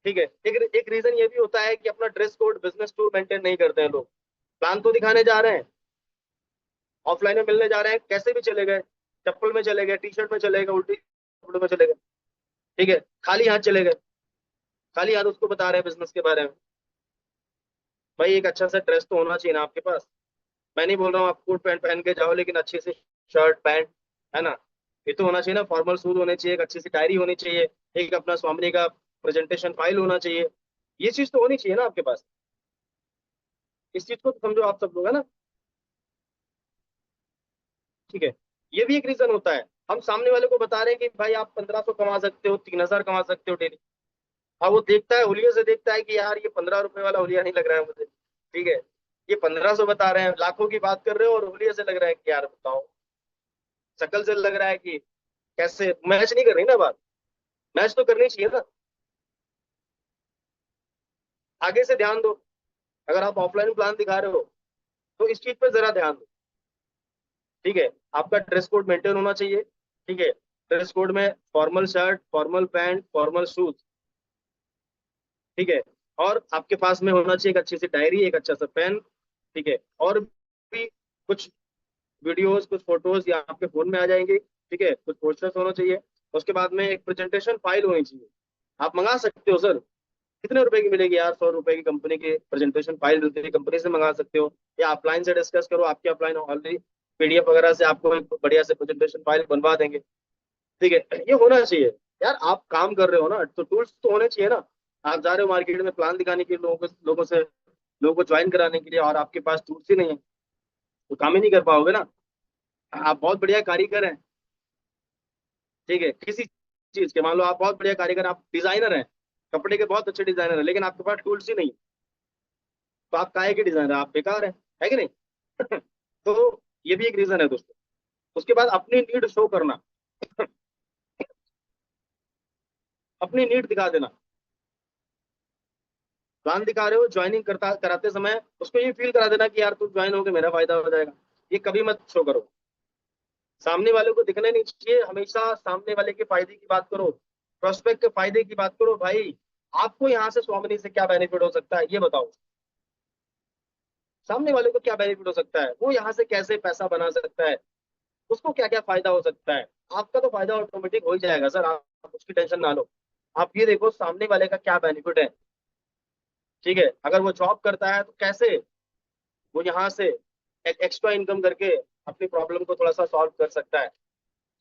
ठीक है। एक रीजन ये भी होता है कि अपना dress code, business tour maintain नहीं करते हैं लोग। प्लान तो दिखाने जा रहे हैं, ऑफलाइन में मिलने जा रहे हैं, कैसे भी चले गए, चप्पल में चले गए, टी शर्ट में चले गए, उल्टी कपड़ों में चले गए, ठीक है, खाली हाथ चले गए, खाली हाथ उसको बता रहे हैं बिजनेस के बारे में। भाई एक अच्छा सा ड्रेस तो होना चाहिए ना आपके पास। मैं नहीं बोल रहा हूँ आप कोट पैंट पहन के जाओ, लेकिन अच्छे से शर्ट पैंट, है ना, ये तो होना चाहिए ना, फॉर्मल शूज होने चाहिए, एक अच्छी सी डायरी होनी चाहिए, एक अपना स्वामिनी का प्रेजेंटेशन फाइल होना चाहिए, ये चीज तो होनी चाहिए ना आपके पास। इस चीज को तो समझो आप सब लोग, है ना, ठीक है। ये भी एक रीजन होता है, हम सामने वाले को बता रहे हैं कि भाई आप 1500 कमा सकते हो, 3000 कमा सकते हो डेली। अब वो देखता है, हुलिये से देखता है कि यार ये 15 रुपए वाला हुलिया नहीं लग रहा है मुझे, ठीक है, ये 1500 बता रहे हैं, लाखों की बात कर रहे हो, और हुलिये से लग रहा है कि यार बताओ, शक्ल से लग रहा है कि कैसे, मैच नहीं कर रही ना बात, मैच तो करनी चाहिए ना। आगे से ध्यान दो, अगर आप ऑफलाइन प्लान दिखा रहे हो तो इस चीज पे जरा ध्यान दो, ठीक है। आपका ड्रेस कोड मेंटेन होना चाहिए, ठीक है, ड्रेस कोड में formal shirt, formal pant, formal shoes, ठीक है, और आपके पास में होना चाहिए एक अच्छी सी डायरी, एक अच्छा सा पेन, ठीक है, और भी कुछ वीडियोस, कुछ फोटोज या आपके फोन में आ जाएंगे, ठीक है, कुछ पोस्टर्स होना चाहिए, उसके बाद में एक प्रेजेंटेशन फाइल होनी चाहिए। आप मंगा सकते हो सर, कितने रुपए की मिलेगी यार, 100 रुपए की कंपनी की प्रेजेंटेशन फाइल मिलती है, कंपनी से मंगा सकते हो, या ऑफलाइन से डिस्कस करो, आपके ऑफलाइन ऑलरेडी पीडीएफ वगैरह से आपको एक बढ़िया से प्रेजेंटेशन फाइल बनवा देंगे, ठीक है। ये होना चाहिए यार, आप काम कर रहे हो ना तो टूल्स तो होने चाहिए ना। आप जा रहे हो मार्केट में प्लान दिखाने के लिए, लोगों को ज्वाइन कराने के लिए, और आपके पास टूल्स ही नहीं है, तो काम ही नहीं कर पाओगे ना। आप बहुत बढ़िया कारीगर हैं, ठीक है, किसी चीज के, मान लो आप बहुत बढ़िया कारीगर, आप डिजाइनर हैं, कपड़े के बहुत अच्छे डिजाइनर हैं, लेकिन आपके पास टूल्स ही नहीं, तो आप काहे के डिजाइनर, आप बेकार हैं, है कि नहीं? तो ये भी एक रीजन है दोस्तों। उसके बाद अपनी नीड शो करना, अपनी नीड दिखा देना, प्लान दिखा रहे हो, ज्वाइनिंग करता कराते समय उसको ये फील करा देना कि यार तू ज्वाइन होके मेरा फायदा हो जाएगा, ये कभी मत शो करो, सामने वाले को दिखना नहीं चाहिए, हमेशा सामने वाले के फायदे की बात करो, प्रोस्पेक्ट के फायदे की बात करो भाई। आपको यहाँ से स्वामिनी से क्या बेनिफिट हो सकता है ये बताओ, सामने वाले को क्या बेनिफिट हो सकता है, वो यहाँ से कैसे पैसा बना सकता है, उसको क्या क्या फायदा हो सकता है। आपका तो फायदा ऑटोमेटिक हो ही जाएगा सर, आप उसकी टेंशन ना लो। आप ये देखो सामने वाले का क्या बेनिफिट है, ठीक है, अगर वो जॉब करता है तो कैसे वो यहाँ से एक एक्स्ट्रा इनकम करके अपनी प्रॉब्लम को थोड़ा सा सॉल्व कर सकता है,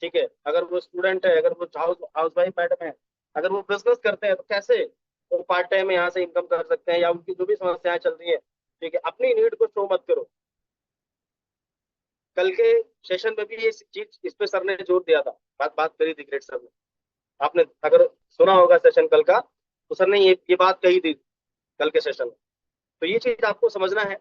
ठीक है। अगर वो स्टूडेंट है, अगर वो हाउस हाउस वाइफ मैडम है, अगर वो बिजनेस करते हैं तो कैसे वो पार्ट टाइम में यहाँ से इनकम कर सकते हैं, या उनकी जो भी समस्याएं चल रही है, ठीक है, अपनी नीड को शो मत करो। कल के सेशन में भी ये चीज, इस पे सर ने जोर दिया था, बात बात करी थी ग्रेट सर ने, आपने अगर सुना होगा सेशन कल का, तो सर ने ये बात कही थी कल के सेशन में। तो ये चीज आपको समझना है,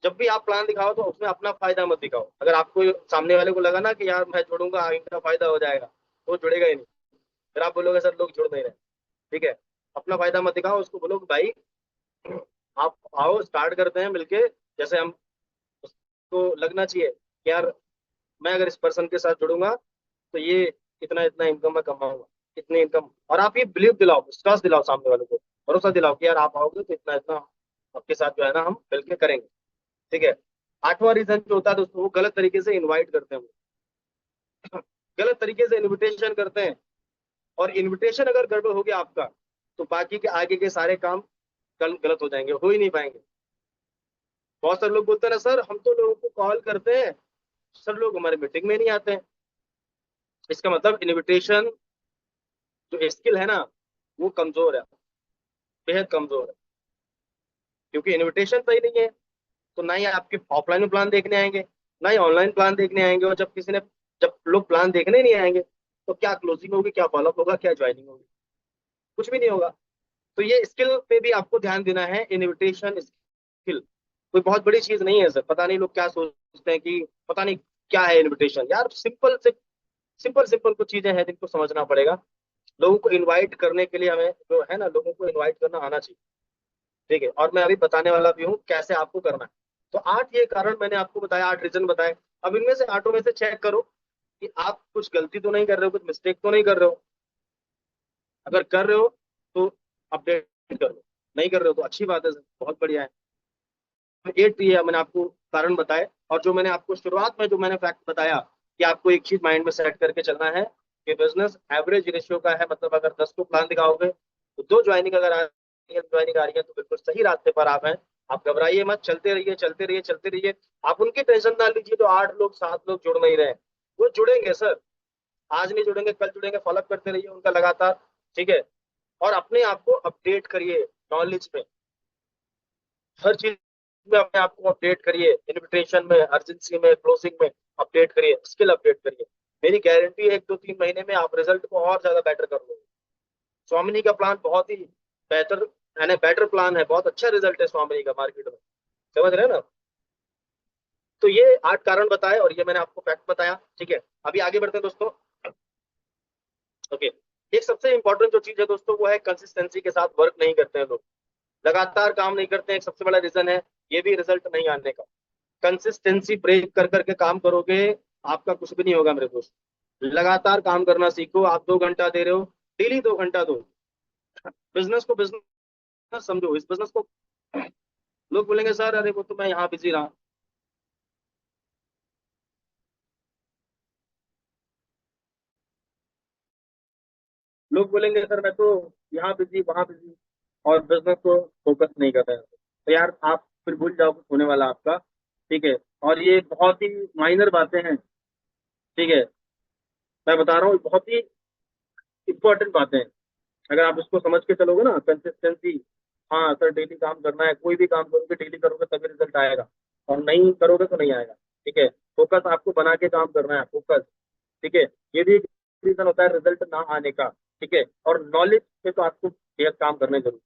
जब भी आप प्लान दिखाओ तो उसमें अपना फायदा मत दिखाओ। अगर आपको सामने वाले को लगा ना कि यार मैं जोड़ूंगा इनका फायदा हो जाएगा, तो वो जुड़ेगा ही नहीं, फिर आप बोलोगे सर लोग जुड़ नहीं रहे, ठीक है। अपना फायदा मत दिखाओ, उसको बोलो कि भाई आप आओ स्टार्ट करते हैं मिलके, जैसे हम, उसको लगना चाहिए कि यार मैं अगर इस पर्सन के साथ जुड़ूंगा तो ये इतना इतना इनकम मैं कमाऊंगा, इतनी इनकम, और आप ये बिलीव दिलाओ, विश्वास दिलाओ सामने वाले को, भरोसा दिलाओ कि यार आप आओगे तो इतना इतना आपके साथ जो है ना हम मिलके करेंगे, ठीक है। आठवां रीजन जो होता है दोस्तों, वो गलत तरीके से इनवाइट करते हैं, गलत तरीके से इनविटेशन करते हैं, और इनविटेशन अगर गड़बड़ हो गया आपका, तो बाकी के आगे के सारे काम गलत हो जाएंगे, हो ही नहीं पाएंगे। बहुत सारे लोग बोलते हैं ना सर हम तो लोगों को कॉल करते हैं, सर लोग हमारे मीटिंग में नहीं आते हैं। इसका मतलब इनविटेशन जो स्किल है ना, वो कमजोर है, बेहद कमजोर है, क्योंकि इनविटेशन सही नहीं है। तो ना ही आपके ऑफलाइन प्लान देखने आएंगे, ना ही ऑनलाइन प्लान देखने आएंगे। और जब लोग प्लान देखने नहीं आएंगे, तो क्या क्लोजिंग होगी, क्या फॉलोअप होगा, क्या ज्वाइनिंग होगी? कुछ भी नहीं होगा। तो ये स्किल पे भी आपको ध्यान देना है, इनविटेशन स्किल कोई बहुत बड़ी चीज नहीं है सर। पता नहीं लोग क्या सोचते हैं कि पता नहीं क्या है इनविटेशन। यार सिंपल से सिंपल सिंपल कुछ चीजें हैं जिनको समझना पड़ेगा। लोगों को इनवाइट करने के लिए हमें जो है ना, लोगों को इनवाइट करना आना चाहिए। ठीक है, और मैं अभी बताने वाला भी हूँ कैसे आपको करना है। तो 8 ये कारण मैंने आपको बताया, 8 रीजन बताए। अब इनमें से 8 में से चेक करो कि आप कुछ गलती तो नहीं कर रहे हो, कुछ मिस्टेक तो नहीं कर रहे हो। अगर कर रहे हो तो अपडेट कर लो, नहीं कर रहे हो तो अच्छी बात है सर, बहुत बढ़िया है। 8 ये मैंने आपको कारण बताए। और जो मैंने आपको शुरुआत में जो मैंने फैक्ट बताया कि आपको एक चीज माइंड में सेट करके चलना है कि बिजनेस एवरेज रेशियो का है। मतलब अगर 10 को प्लान दिखाओगे तो 2 ज्वाइनिंग अगर आ रही है, ज्वाइनिंग आ रही है, तो बिल्कुल सही रास्ते पर आप हैं। आप घबराइए मत, चलते रहिए चलते रहिए चलते रहिए। आप उनकी टेंशन ना लीजिए जो 8 लोग 7 लोग जुड़ नहीं रहे। वो जुड़ेंगे सर, आज नहीं जुड़ेंगे कल जुड़ेंगे। फॉलोअप करते रहिए उनका लगातार। ठीक है, और अपने आप को अपडेट करिए नॉलेज में, हर चीज में अपने आप को अपडेट करिए। इन्विटेशन में, अर्जेंसी में, क्लोजिंग में अपडेट करिए, स्किल अपडेट करिए। मेरी गारंटी है 1 2 3 महीने में आप रिजल्ट को और ज्यादा बेटर कर लोगे। स्वामिनी का प्लान बहुत ही बेहतर, यानी बेटर प्लान है। बहुत अच्छा रिजल्ट है स्वामिनी का मार्केट में, समझ रहे हैं ना? तो ये 8 कारण बताए और ये मैंने आपको फैक्ट बताया। ठीक है, अभी आगे बढ़ते हैं दोस्तों। ओके, एक सबसे इंपॉर्टेंट जो चीज है दोस्तों, वो है कंसिस्टेंसी के साथ वर्क नहीं करते हैं लोग, लगातार काम नहीं करते हैं। एक सबसे बड़ा रीजन है ये भी रिजल्ट नहीं आने का। कंसिस्टेंसी ब्रेक कर करके काम करोगे, आपका कुछ भी नहीं होगा मेरे दोस्त। लगातार काम करना सीखो। आप 2 घंटा दे रहे हो, डेली 2 घंटा दो। बिजनेस को बिजनेस समझो, इस बिजनेस को। लोग बोलेंगे सर अरे वो तो मैं यहाँ बिजी रहा। लोग बोलेंगे सर मैं तो यहाँ बिजी वहां बिजी, और बिजनेस को फोकस नहीं कर रहे हैं। तो यार आप फिर भूल जाओ कुछ होने वाला आपका। ठीक है, और ये बहुत ही माइनर बातें हैं। ठीक है, मैं बता रहा हूँ बहुत ही इंपॉर्टेंट बातें हैं। अगर आप इसको समझ के चलोगे ना, कंसिस्टेंसी। हाँ सर, डेली काम करना है, कोई भी काम करोगे डेली करोगे तभी रिजल्ट आएगा, और नहीं करोगे तो नहीं आएगा। ठीक है, फोकस आपको बना के काम करना है, फोकस। ठीक है, ये भी एक रीजन होता है रिजल्ट ना आने का। ठीक है, और नॉलेज पे तो आपको बेहद काम करने जरूर।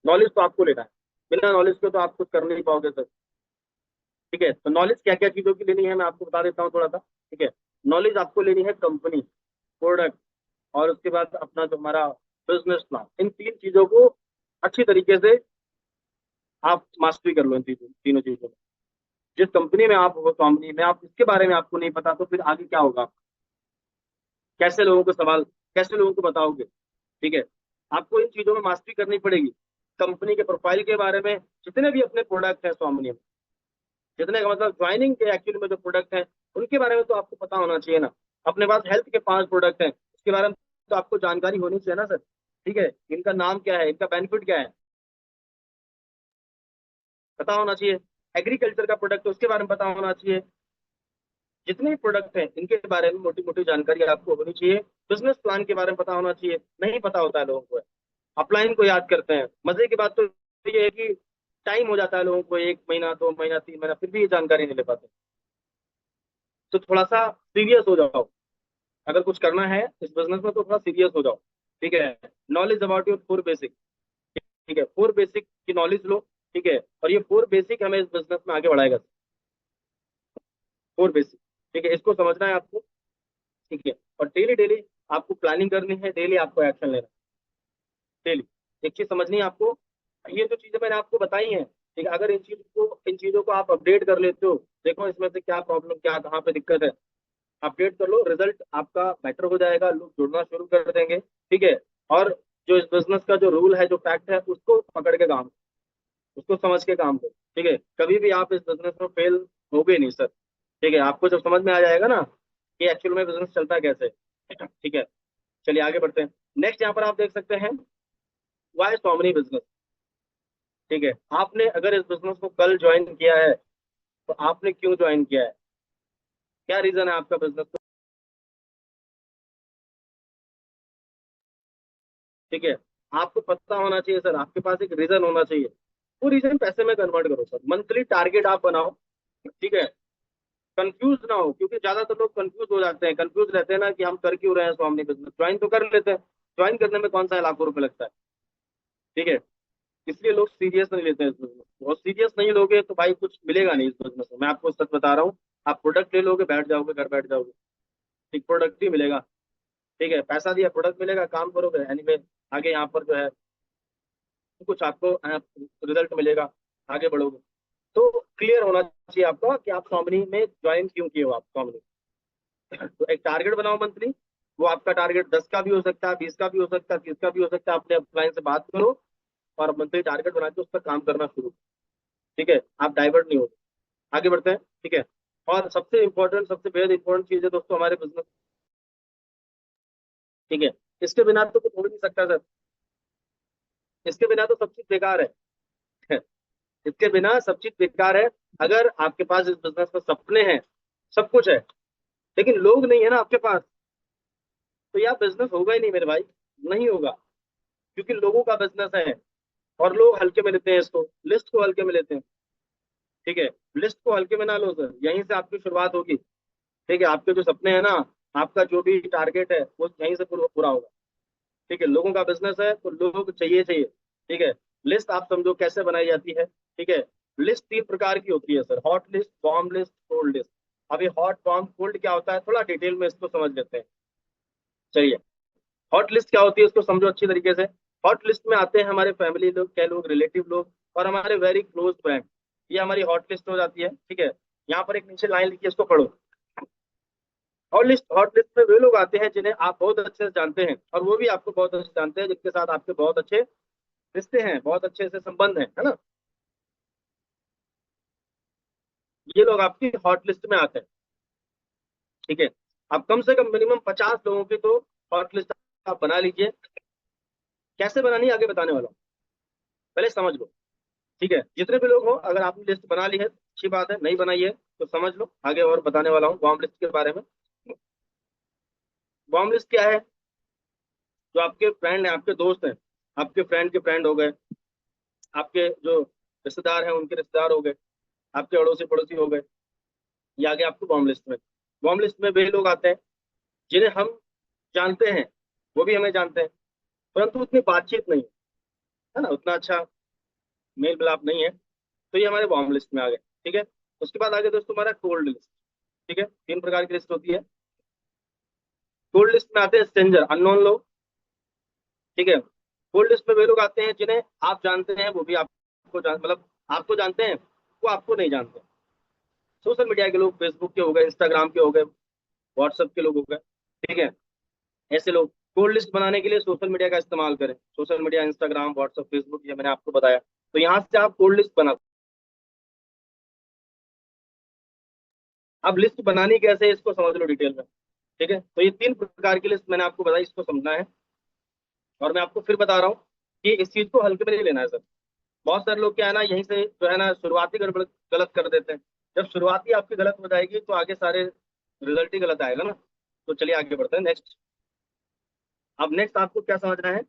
नॉलेज तो आपको लेना है, बिना नॉलेज के तो आप कुछ कर नहीं पाओगे सर। ठीक है, तो नॉलेज क्या क्या चीजों की लेनी है मैं आपको बता देता हूँ थोड़ा सा। ठीक है, नॉलेज आपको लेनी है कंपनी, प्रोडक्ट, और उसके बाद अपना जो हमारा बिजनेस प्लान। इन 3 चीजों को अच्छी तरीके से आप मास्टरी कर लो, इन तीनों चीजों में। जिस कंपनी में आप हो, कंपनी में आप इसके बारे में आपको नहीं पता, तो फिर आगे क्या होगा? कैसे लोगों को सवाल, कैसे लोगों को बताओगे? ठीक है, आपको इन चीजों में मास्टरी करनी पड़ेगी। कंपनी के प्रोफाइल के बारे में, जितने भी अपने प्रोडक्ट हैं स्वामिनी में, जितने का मतलब ज्वाइनिंग के एक्चुअली में जो प्रोडक्ट हैं, उनके बारे में तो आपको पता होना चाहिए ना। अपने पास हेल्थ के 5 प्रोडक्ट हैं, उसके बारे में तो आपको जानकारी होनी चाहिए ना सर। ठीक है, इनका नाम क्या है, इनका बेनिफिट क्या है, पता होना चाहिए। एग्रीकल्चर का प्रोडक्ट है, उसके बारे में पता होना चाहिए। जितने भी प्रोडक्ट हैं इनके बारे में मोटी मोटी जानकारी आपको होनी चाहिए। बिजनेस प्लान के बारे में पता होना चाहिए, नहीं पता होता है लोगों को। अपलाइन को याद करते हैं, मजे की बात तो ये है कि टाइम हो जाता है लोगों को, 1 महीना 2 महीना 3 महीना, फिर भी ये जानकारी नहीं ले पाते। तो थोड़ा सा सीरियस हो जाओ, अगर कुछ करना है इस बिजनेस में तो थोड़ा सीरियस हो जाओ। ठीक है, नॉलेज अबाउट योर 4 बेसिक। ठीक है, 4 बेसिक की नॉलेज लो। ठीक है, और ये 4 बेसिक हमें इस बिजनेस में आगे बढ़ाएगा। 4 बेसिक, ठीक है, इसको समझना है आपको। ठीक है, और डेली डेली आपको प्लानिंग करनी है, डेली आपको एक्शन लेना है, डेली। एक चीज समझनी है आपको, ये जो चीजें मैंने आपको बताई हैं, ठीक है, अगर इन चीजों को आप अपडेट कर लेते हो, देखो इसमें से क्या प्रॉब्लम, क्या कहाँ पे दिक्कत है, अपडेट कर लो, रिजल्ट आपका बेटर हो जाएगा, लोग जुड़ना शुरू कर देंगे। ठीक है, और जो इस बिजनेस का जो रूल है, जो फैक्ट है, उसको पकड़ के काम, उसको समझ के काम करो। ठीक है, कभी भी आप इस बिजनेस में फेल होगे नहीं सर। ठीक है, आपको जब समझ में आ जाएगा ना कि एक्चुअल में बिजनेस चलता कैसे। ठीक है, चलिए आगे बढ़ते हैं। नेक्स्ट यहाँ पर आप देख सकते हैं, वाई सो बिजनेस। ठीक है, आपने अगर इस बिजनेस को कल ज्वाइन किया है, तो आपने क्यों ज्वाइन किया है? क्या रीजन है आपका बिजनेस को? ठीक है, आपको पता होना चाहिए सर, आपके पास एक रीजन होना चाहिए। वो रीजन पैसे में कन्वर्ट करो सर, मंथली टारगेट आप बनाओ। ठीक है, कंफ्यूज ना हो, क्योंकि ज्यादातर लोग कंफ्यूज हो जाते हैं, कंफ्यूज रहते हैं ना कि हम कर क्यों रहे हैं स्वामी बिजनेस, ज्वाइन तो कर लेते हैं, ज्वाइन करने में कौन सा लाखों रुपए लगता है। ठीक है, इसलिए लोग सीरियस नहीं लेते हैं इस बिजनेस को, और सीरियस नहीं लोगे तो भाई कुछ मिलेगा नहीं इस बिजनेस में, मैं आपको सच बता रहा हूँ। आप प्रोडक्ट ले लोगे, बैठ जाओगे, घर बैठ जाओगे, एक प्रोडक्ट ही मिलेगा। ठीक है, पैसा दिया, प्रोडक्ट मिलेगा, काम करोगे, एनीवे आगे यहाँ पर जो है कुछ आपको रिजल्ट मिलेगा, आगे बढ़ोगे। तो क्लियर होना चाहिए आपका कि आप नॉमिनी में ज्वाइन क्यों किए हो आप नॉमिनी। तो एक टारगेट बनाओ मंथली, वो आपका टारगेट 10 का भी हो सकता है, 20 का भी हो सकता है, 30 का भी हो सकता है, अपने क्लाइंट से बात करो और मंथली टारगेट बना के उस पर काम करना शुरू। ठीक है, आप डाइवर्ट नहीं हो, आगे बढ़ते हैं। ठीक है, और सबसे इंपॉर्टेंट, सबसे बेहद इंपॉर्टेंट चीज है दोस्तों हमारे बिजनेस। ठीक है, इसके बिना तो कुछ हो ही नहीं सकता सर, इसके बिना तो सब चीज बेकार है। इसके बिना सब चीज बेकार है। अगर आपके पास इस बिजनेस में सपने हैं, सब कुछ है, लेकिन लोग नहीं है ना आपके पास, तो यार बिजनेस होगा ही नहीं मेरे भाई, नहीं होगा। क्योंकि लोगों का बिजनेस है, और लोग हल्के में लेते हैं इसको, लिस्ट को हल्के में लेते हैं। ठीक है, लिस्ट को हल्के में ना लो सर, यहीं से आपकी शुरुआत होगी। ठीक है, आपके जो सपने हैं ना, आपका जो भी टारगेट है वो यहीं से पूरा पूरा होगा। ठीक है, लोगों का बिजनेस है तो लोग चाहिए चाहिए। ठीक है, लिस्ट आप समझो कैसे बनाई जाती है। ठीक है, लिस्ट 3 प्रकार की होती है sir, hot list, bomb list, cold list. अभी हॉट बॉम्ब कोल्ड क्या होता है, थोड़ा डिटेल में इसको समझ लेते हैं। चलिए, हॉट लिस्ट क्या होती है उसको समझो अच्छी तरीके से। हॉट लिस्ट में आते हैं हमारे फैमिली लोग, क्या लोग, रिलेटिव लोग, और हमारे वेरी क्लोज फ्रेंड, ये हमारी हॉट लिस्ट हो जाती है। ठीक है, यहाँ पर एक नीचे लाइन लिखी है, इसको पढ़ो। हॉट लिस्ट में वे लोग आते हैं जिन्हें आप बहुत अच्छे से जानते हैं, और वो भी आपको बहुत अच्छे से जानते हैं, जिनके साथ आपके बहुत अच्छे रिश्ते हैं, बहुत अच्छे से संबंध हैं, है ना। ये लोग आपकी हॉट लिस्ट में आते हैं। ठीक है, आप कम से कम मिनिमम 50 लोगों की तो हॉट लिस्ट आप बना लीजिए। कैसे बनानी है आगे बताने वाला हूँ, पहले समझ लो। ठीक है, जितने भी लोग हो, अगर आपने लिस्ट बना ली है अच्छी बात है, नहीं बनाई है तो समझ लो, आगे और बताने वाला हूँ बॉम्ब लिस्ट के बारे में। बॉम्ब लिस्ट क्या है, जो आपके फ्रेंड हैं, आपके दोस्त हैं, आपके फ्रेंड के फ्रेंड हो गए, आपके जो रिश्तेदार हैं उनके रिश्तेदार हो गए, आपके अड़ोसी पड़ोसी हो गए, ये आ गए आपको बॉम्ब लिस्ट में। बॉम्ब लिस्ट में वे लोग आते हैं जिन्हें हम जानते हैं, वो भी हमें जानते हैं, परंतु उतनी बातचीत नहीं है ना, उतना अच्छा मेल मिलाप नहीं है, तो ये हमारे बॉम्ब लिस्ट में आ गए। ठीक है, उसके बाद आगे दोस्तों हमारा कोल्ड लिस्ट। ठीक है, 3 प्रकार की लिस्ट होती है। कोल्ड लिस्ट में आते हैं स्ट्रेंजर, अननोन लोग। ठीक है, कोल्ड लिस्ट में वे लोग आते हैं जिन्हें आप जानते हैं, वो भी आपको मतलब आपको जानते हैं, वो आपको नहीं जानते। सोशल मीडिया के लोग, फेसबुक के हो गए, इंस्टाग्राम के हो गए, व्हाट्सएप के लोग हो गए। ठीक है, ऐसे लोग कोल्ड लिस्ट बनाने के लिए सोशल मीडिया का इस्तेमाल करें, social media, Instagram, WhatsApp, Facebook, ये मैंने आपको बताया, तो यहाँ से आप कोल्ड लिस्ट बना। अब लिस्ट बनानी कैसे है इसको समझ लो डिटेल में। ठीक है, तो ये 3 प्रकार की लिस्ट मैंने आपको बताई, इसको समझना है। और मैं आपको फिर बता रहा हूँ कि इस चीज को हल्के में नहीं लेना है सर। बहुत सारे लोग क्या है ना, यहीं से जो है ना शुरुआती गड़बड़ गलत कर देते हैं। जब शुरुआती आपकी गलत हो जाएगी तो आगे सारे रिजल्ट ही गलत आएगा ना। तो चलिए आगे बढ़ते हैं नेक्स्ट। अब नेक्स्ट आपको क्या समझना है,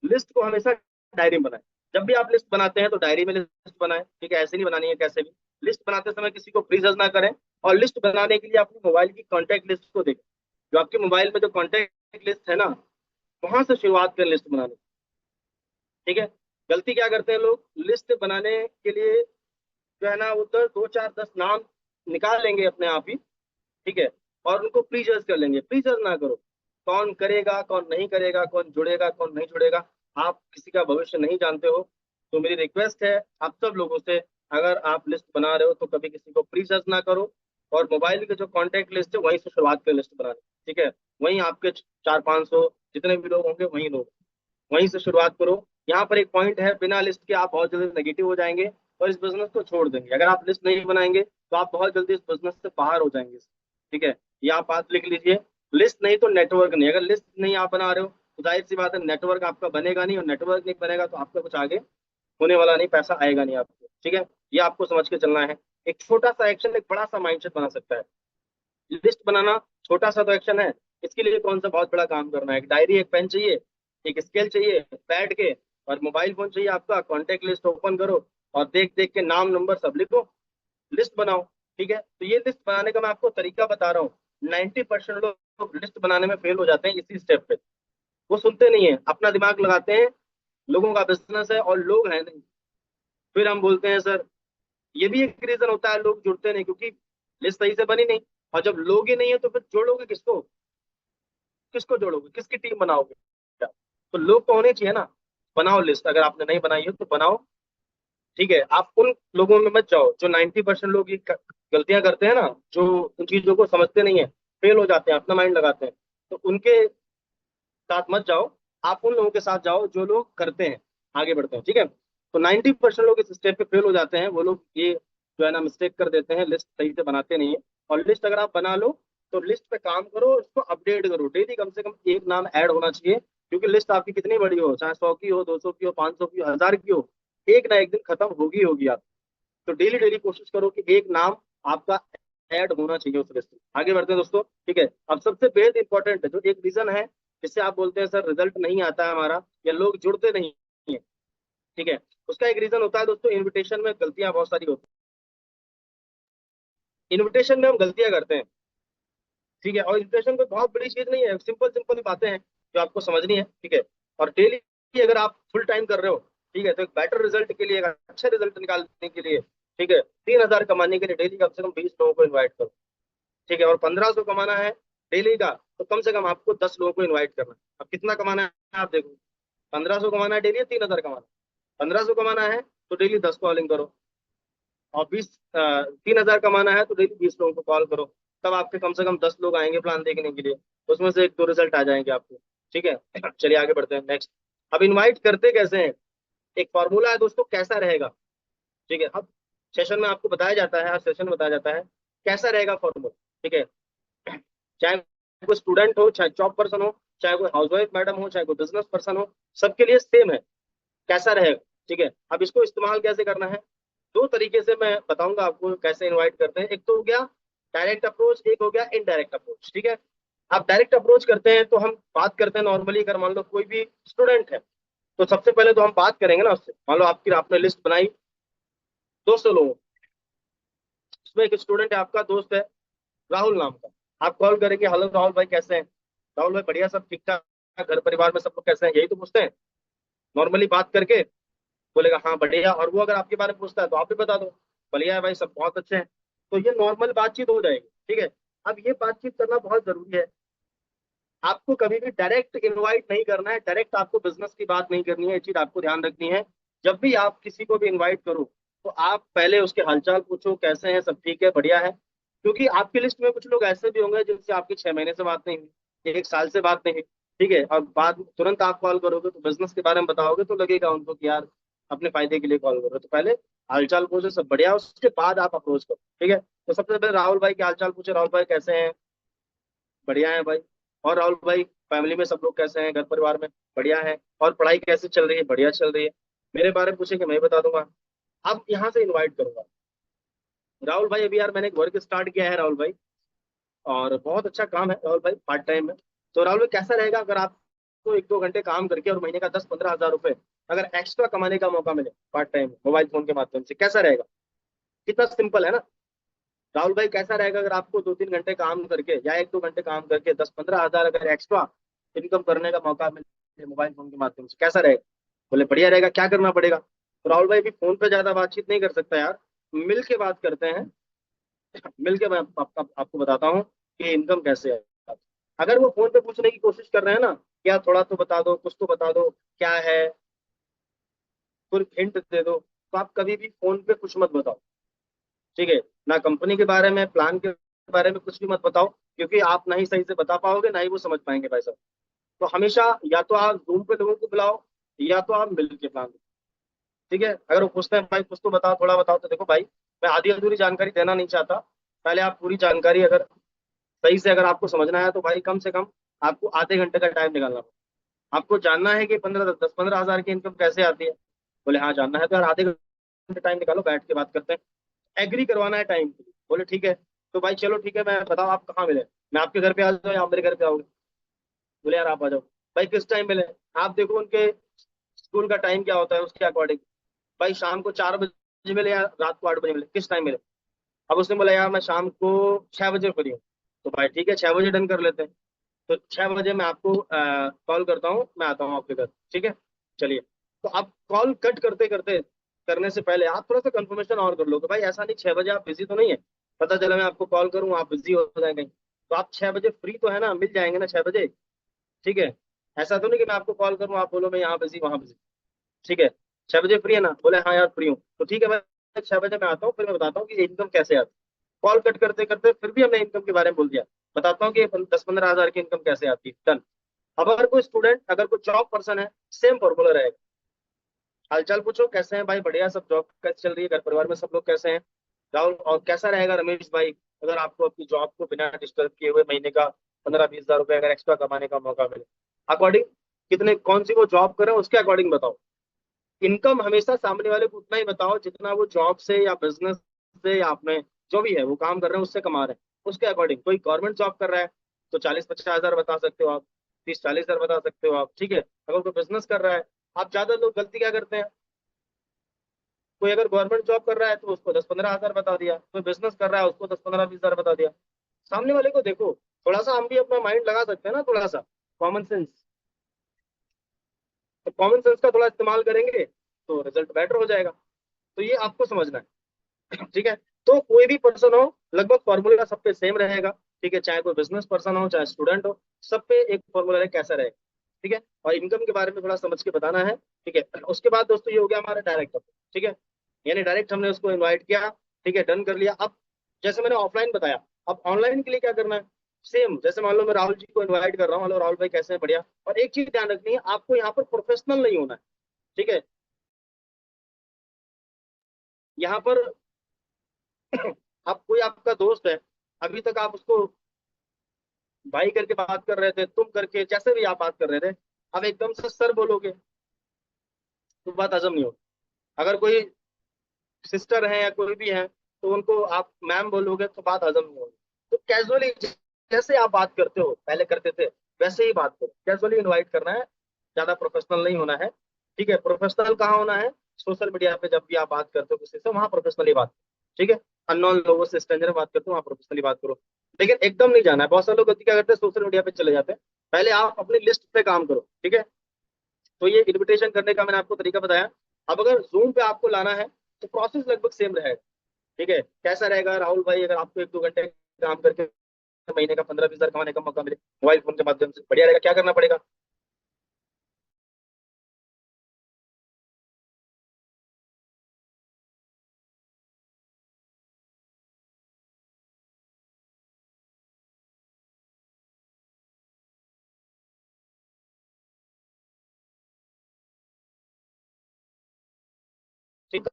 लिस्ट को हमेशा डायरी में बनाएं। जब भी आप लिस्ट बनाते हैं तो डायरी में लिस्ट बनाएं। ठीक है, ऐसे नहीं बनानी है कैसे भी। लिस्ट बनाते समय किसी को प्लीज ना करें, और लिस्ट बनाने के लिए अपने मोबाइल की कॉन्टैक्ट लिस्ट को देखें। जो आपके मोबाइल में जो कॉन्टैक्ट लिस्ट है ना, वहां से शुरुआत करें लिस्ट बनाने। ठीक है, गलती क्या करते हैं लोग, लिस्ट बनाने के लिए जो है ना वो तो 2 4 10 नाम निकाल लेंगे अपने आप ही। ठीक है, और उनको प्रीजर्स कर लेंगे। प्रीजर्स ना करो, कौन करेगा कौन नहीं करेगा, कौन जुड़ेगा कौन नहीं जुड़ेगा, आप किसी का भविष्य नहीं जानते हो। तो मेरी रिक्वेस्ट है आप सब लोगों से, अगर आप लिस्ट बना रहे हो तो कभी किसी को प्रीजर्स ना करो, और मोबाइल के जो कॉन्टैक्ट लिस्ट है वहीं से शुरुआत करें लिस्ट बनाने। ठीक है, वहीं आपके 4 5 सौ जितने भी लोग होंगे वहीं लोग, वहीं से शुरुआत करो। यहाँ पर एक पॉइंट है, बिना लिस्ट के आप बहुत जल्दी नेगेटिव हो जाएंगे और इस बिजनेस को छोड़ देंगे। अगर आप लिस्ट नहीं बनाएंगे तो आप बहुत जल्दी इस बिजनेस से बाहर हो जाएंगे। ठीक है, ये आप बात लिख लीजिए। लिस्ट नहीं तो नेटवर्क नहीं, अगर लिस्ट नहीं आप बना रहे हो तो जाहिर सी बात है नेटवर्क आपका बनेगा नहीं, और नेटवर्क नहीं बनेगा तो आपका कुछ आगे होने वाला नहीं, पैसा आएगा नहीं आपको। ठीक है, ये आपको समझ के चलना है। एक छोटा सा एक्शन एक बड़ा सा माइंडसेट बना सकता है। लिस्ट बनाना छोटा सा तो एक्शन है, इसके लिए कौन सा बहुत बड़ा काम करना है, एक डायरी एक पेन चाहिए। एक स्केल चाहिए बैठ के, और मोबाइल फोन चाहिए आपका, कॉन्टेक्ट लिस्ट ओपन करो और देख देख के नाम नंबर सब लिखो, लिस्ट बनाओ। ठीक है, तो ये लिस्ट बनाने का मैं आपको तरीका बता रहा हूँ। 90% लोग लिस्ट बनाने में फेल हो जाते हैं इसी स्टेप पे। वो सुनते नहीं है, अपना दिमाग लगाते हैं, लोगों का बिजनेस है और लोग हैं नहीं। फिर हम बोलते हैं सर, ये भी एक रीजन होता है लोग जुड़ते नहीं, क्योंकि लिस्ट सही से बनी नहीं। और जब लोग ही नहीं है तो फिर जोड़ोगे किसको, किसको जोड़ोगे, किसकी टीम बनाओगे क्या? तो लोग तो होने चाहिए ना। बनाओ लिस्ट, अगर आपने नहीं बनाई हो तो बनाओ। ठीक है, आप उन लोगों में मत जाओ जो 90% लोग ये गलतियां करते हैं ना, जो उन चीजों को समझते नहीं है, फेल हो जाते हैं, अपना माइंड लगाते हैं। तो उनके साथ मत जाओ, आप उन लोगों के साथ जाओ जो लोग करते हैं, आगे बढ़ते हैं। ठीक है, तो 90% लोग इस स्टेप पे फेल हो जाते हैं। वो लोग ये जो है ना मिस्टेक कर देते हैं, लिस्ट सही से बनाते नहीं है। और लिस्ट अगर आप बना लो तो लिस्ट पे काम करो, उसको अपडेट करो डेली, कम से कम एक नाम ऐड होना चाहिए। क्योंकि लिस्ट आपकी कितनी बड़ी हो, चाहे 100 की हो, 200 की हो, 500 की हो, 1000 की हो, एक ना एक दिन खत्म होगी होगी आप। तो डेली डेली कोशिश करो कि एक नाम आपका ऐड होना चाहिए उस लिस्ट में। आगे बढ़ते हैं दोस्तों। ठीक है, अब सबसे बेहद इंपॉर्टेंट जो एक रीजन है जिससे आप बोलते हैं सर रिजल्ट नहीं आता है हमारा, या लोग जुड़ते नहीं है। ठीक है, उसका एक रीजन होता है दोस्तों, इनविटेशन में गलतियां बहुत सारी होती हैं। इनविटेशन में हम गलतियां करते हैं। ठीक है, और इन्विटेशन कोई बहुत बड़ी चीज नहीं है, सिंपल सिंपल बातें हैं जो आपको समझनी है। ठीक है, और डेली अगर आप फुल टाइम कर रहे हो, ठीक है, तो एक बेटर रिजल्ट के लिए, एक अच्छे रिजल्ट निकालने के लिए, ठीक है, 3000 कमाने के लिए डेली कम से कम 20 लोगों को इन्वाइट करो। ठीक है, और 1500 कमाना है डेली का, तो कम से कम आपको 10 लोगों को इन्वाइट करना है। अब कितना कमाना है आप देखो, 1500 कमाना है डेली, 3000 कमाना है। 1500 कमाना है तो डेली 10 कॉलिंग करो, और 3000 कमाना है तो डेली 20 लोगों को कॉल करो। तब आपके कम से कम 10 लोग आएंगे प्लान देखने के लिए, उसमें से एक दो रिजल्ट आ जाएंगे आपको। ठीक है, चलिए आगे बढ़ते हैं नेक्स्ट। अब इनवाइट करते कैसे हैं, एक फॉर्मूला है दोस्तों, कैसा रहेगा। ठीक है, अब सेशन में आपको बताया जाता है, हर सेशन में बताया जाता है कैसा रहेगा फॉर्मूला। ठीक है, चाहे कोई स्टूडेंट हो, चाहे जॉब पर्सन हो, चाहे कोई हाउसवाइफ मैडम हो, चाहे कोई बिजनेस पर्सन हो, सबके लिए सेम है, कैसा रहेगा। ठीक है, अब इसको इस्तेमाल कैसे करना है, दो तरीके से मैं बताऊंगा आपको कैसे इनवाइट करते हैं। एक तो हो गया डायरेक्ट अप्रोच, एक हो गया इनडायरेक्ट अप्रोच। ठीक है, आप डायरेक्ट अप्रोच करते हैं तो हम बात करते हैं नॉर्मली, अगर मान लो कोई भी स्टूडेंट है तो सबसे पहले तो हम बात करेंगे ना उससे। मान लो आपकी आपने लिस्ट बनाई 200 लोगों, उसमें एक स्टूडेंट है आपका दोस्त है, राहुल नाम का। आप कॉल करेंगे, हेलो राहुल भाई कैसे हैं, राहुल भाई बढ़िया, सब ठीक ठाक, घर परिवार में सब लोग कैसे हैं, यही तो पूछते हैं नॉर्मली बात करके। बोलेगा हाँ बढ़िया, और वो अगर आपके बारे में पूछता है तो आप भी बता दो, बढ़िया है भाई, सब बहुत अच्छे हैं। तो ये नॉर्मल बातचीत हो जाएगी। ठीक है, अब ये बातचीत करना बहुत जरूरी है। आपको कभी भी डायरेक्ट इनवाइट नहीं करना है, डायरेक्ट आपको बिजनेस की बात नहीं करनी है, ये चीज आपको ध्यान रखनी है। जब भी आप किसी को भी इनवाइट करो तो आप पहले उसके हालचाल पूछो, कैसे हैं, सब ठीक है, बढ़िया है। क्योंकि आपकी लिस्ट में कुछ लोग ऐसे भी होंगे जिनसे आपकी 6 महीने से बात नहीं हुई, एक साल से बात नहीं हुई। ठीक है, और बाद में तुरंत आप कॉल करोगे तो बिजनेस के बारे में बताओगे तो लगेगा उनको कि यार अपने फायदे के लिए कॉल करो। तो पहले हालचाल पूछो, सब बढ़िया, उसके बाद आप अप्रोच करो। ठीक है, तो सबसे पहले राहुल भाई के हालचाल पूछे, राहुल भाई कैसे हैं, बढ़िया है भाई। और राहुल भाई फैमिली में सब लोग कैसे हैं, घर परिवार में बढ़िया है, और पढ़ाई कैसे चल रही है, बढ़िया चल रही है। मेरे बारे में पूछेंगे, मैं बता दूंगा। अब यहाँ से इनवाइट करूंगा, राहुल भाई अभी यार मैंने एक वर्क स्टार्ट किया है राहुल भाई, और बहुत अच्छा काम है राहुल भाई, पार्ट टाइम में। तो राहुल भाई कैसा रहेगा अगर आपको 1-2 घंटे काम करके और महीने का 10-15 हज़ार रुपए अगर एक्स्ट्रा कमाने का मौका मिले पार्ट टाइम मोबाइल फोन के माध्यम से, कैसा रहेगा। कितना सिंपल है ना। राहुल भाई कैसा रहेगा अगर आपको 2-3 घंटे काम करके या 1-2 घंटे काम करके 10-15 हज़ार अगर एक्स्ट्रा इनकम करने का मौका मिले मोबाइल फोन के माध्यम से, कैसा रहेगा। बोले बढ़िया रहेगा, क्या करना पड़ेगा। तो राहुल भाई भी फोन पे ज्यादा बातचीत नहीं कर सकता यार, मिल के बात करते हैं। मिल के मैं आपको बताता हूँ कि इनकम कैसे है। अगर वो फोन पे पूछने की कोशिश कर रहे हैं ना, क्या थोड़ा तो बता दो, कुछ तो बता दो क्या है, कुछ हिंट दे दो, तो आप कभी भी फोन पे कुछ मत बताओ। ठीक है, ना कंपनी के बारे में, प्लान के बारे में कुछ भी मत बताओ, क्योंकि आप ना ही सही से बता पाओगे, ना ही वो समझ पाएंगे भाई साहब। तो हमेशा या तो आप जूम पे लोगों को बुलाओ, या तो आप मिल के प्लान। ठीक है, अगर वो पूछते हैं भाई कुछ तो बताओ, थोड़ा बताओ, तो देखो भाई मैं आधी अधूरी जानकारी देना नहीं चाहता। पहले आप पूरी जानकारी अगर सही से अगर आपको समझना है तो भाई कम से कम आपको आधे घंटे का टाइम निकालना पड़ेगा। आपको जानना है कि 10-15 हज़ार की इनकम कैसे आती है। बोले हाँ जानना है, तो यार आधे घंटे टाइम निकालो, बैठ के बात करते हैं। एग्री करवाना है टाइम के लिए, बोले ठीक है। तो भाई चलो ठीक है, मैं बताओ आप कहाँ मिले, मैं आपके घर पे आ जाऊँ या आप मेरे घर पे आओगे। बोले यार आप आ जाओ। भाई किस टाइम मिले, आप देखो उनके स्कूल का टाइम क्या होता है उसके अकॉर्डिंग। भाई शाम को 4 बजे मिले या रात को 8 बजे मिले, किस टाइम मिले। अब उसने बोला यार मैं शाम को 6 बजे फ्री हूँ, तो भाई ठीक है 6 बजे डन कर लेते हैं। तो 6 बजे मैं आपको कॉल करता हूँ, मैं आता हूँ आपके घर, ठीक है। चलिए, तो आप कॉल कट करते करते करने से पहले आप थोड़ा सा कंफर्मेशन और कर लो कि भाई ऐसा नहीं 6 बजे आप बिजी तो नहीं है। पता चला मैं आपको कॉल करूँ आप बिजी हो जाएंगे, तो आप 6 बजे फ्री तो है ना, मिल जाएंगे ना 6 बजे, ठीक है। ऐसा तो नहीं कि मैं आपको कॉल करूँ आप बोलो मैं यहाँ बिजी वहां बिजी, ठीक है। 6 बजे फ्री है ना, बोले हाँ यार फ्री हूँ, तो ठीक है मैं 6 बजे मैं आता हूँ, फिर मैं बताता हूँ कि इनकम कैसे आती है। कॉल कट करते करते फिर भी हमने इनकम के बारे में बोल दिया, बताता हूँ कि 10-15 हजार की इनकम कैसे आती है, डन। अब अगर कोई स्टूडेंट, अगर कोई जॉब पर्सन है, सेम फॉर्मूला रहेगा। हालचाल पूछो कैसे हैं भाई, बढ़िया सब, जॉब कैसे चल रही है, घर परिवार में सब लोग कैसे हैं। राहुल, और कैसा रहेगा रमेश भाई, अगर आपको अपनी जॉब को बिना डिस्टर्ब किए हुए महीने का 15-20 हजार रुपये अगर एक्स्ट्रा कमाने का मौका मिले, अकॉर्डिंग कितने, कौन सी वो जॉब करें उसके अकॉर्डिंग बताओ। इनकम हमेशा सामने वाले को उतना ही बताओ जितना वो जॉब से या बिजनेस से या अपने जो भी है वो काम कर रहे हैं उससे कमा रहे हैं, उसके अकॉर्डिंग। कोई गवर्नमेंट जॉब कर रहा है तो 40-50 हजार बता सकते हो आप, 30-40 हजार बता सकते हो आप, ठीक है। अगर कोई बिजनेस कर रहा है, आप ज्यादा लोग गलती क्या करते हैं, कोई अगर गवर्नमेंट जॉब कर रहा है तो उसको 10-15 हजार बता दिया, कोई बिजनेस कर रहा है उसको 10-15-20 हजार बता दिया। सामने वाले को देखो, थोड़ा सा हम भी अपना माइंड लगा सकते हैं ना, थोड़ा सा कॉमन सेंस। तो कॉमन सेंस का थोड़ा इस्तेमाल करेंगे तो रिजल्ट बेटर हो जाएगा। तो ये आपको समझना है, ठीक है। तो कोई भी पर्सन हो, लगभग फॉर्मूला सब पे सेम रहेगा, ठीक है। चाहे कोई बिजनेस पर्सन हो चाहे स्टूडेंट हो, सब पे एक फॉर्मूला है कैसा रहेगा, ठीक है। और इनकम के बारे में थोड़ा समझ के बताना है, ठीक है। उसके बाद दोस्तों ये हो गया हमारा डायरेक्ट, ठीक है। यानी डायरेक्ट हमने उसको इनवाइट किया, ठीक है, डन कर लिया। अब जैसे मैंने ऑफलाइन बताया, अब ऑनलाइन के लिए क्या करना है, सेम जैसे मान लो मैं राहुल जी को इनवाइट कर रहा हूँ, हेलो राहुल भाई कैसे हैं, बढ़िया। और एक चीज ध्यान रखनी है, आपको यहाँ पर प्रोफेशनल नहीं होना है, ठीक है। यहाँ पर आप, कोई आपका दोस्त है, अभी तक आप उसको भाई करके बात कर रहे थे, तुम करके जैसे भी आप बात कर रहे थे, अब एकदम से सर बोलोगे तो बात हजम नहीं होगी। अगर कोई सिस्टर है या कोई भी है तो उनको आप मैम बोलोगे तो बात हजम नहीं होगी। तो कैजुअली जैसे आप बात करते हो पहले करते थे वैसे ही बात करो, कैजुअली इनवाइट करना है, ज्यादा प्रोफेशनल नहीं होना है, ठीक है। प्रोफेशनल कहाँ होना है, सोशल मीडिया पे जब भी आप बात करते हो किसी से वहां प्रोफेशनली बात करो, ठीक है। अननोन लोगों से स्ट्रेंजर बात करते हो वहां प्रोफेशनली बात करो, लेकिन एकदम नहीं जाना है। बहुत सारे लोग गलती क्या करते हैं, सोशल मीडिया पे चले जाते हैं। पहले आप अपनी लिस्ट पे काम करो, ठीक है। तो ये इनविटेशन करने का मैंने आपको तरीका बताया। अब अगर जूम पे आपको लाना है तो प्रोसेस लगभग सेम रहेगा, ठीक है। कैसा रहेगा राहुल भाई, अगर आपको 1-2 घंटे काम करके महीने का 15-20 हजार कमाने का मौका मिले मोबाइल फोन के माध्यम से, बढ़िया रहेगा, क्या करना पड़ेगा। ठीक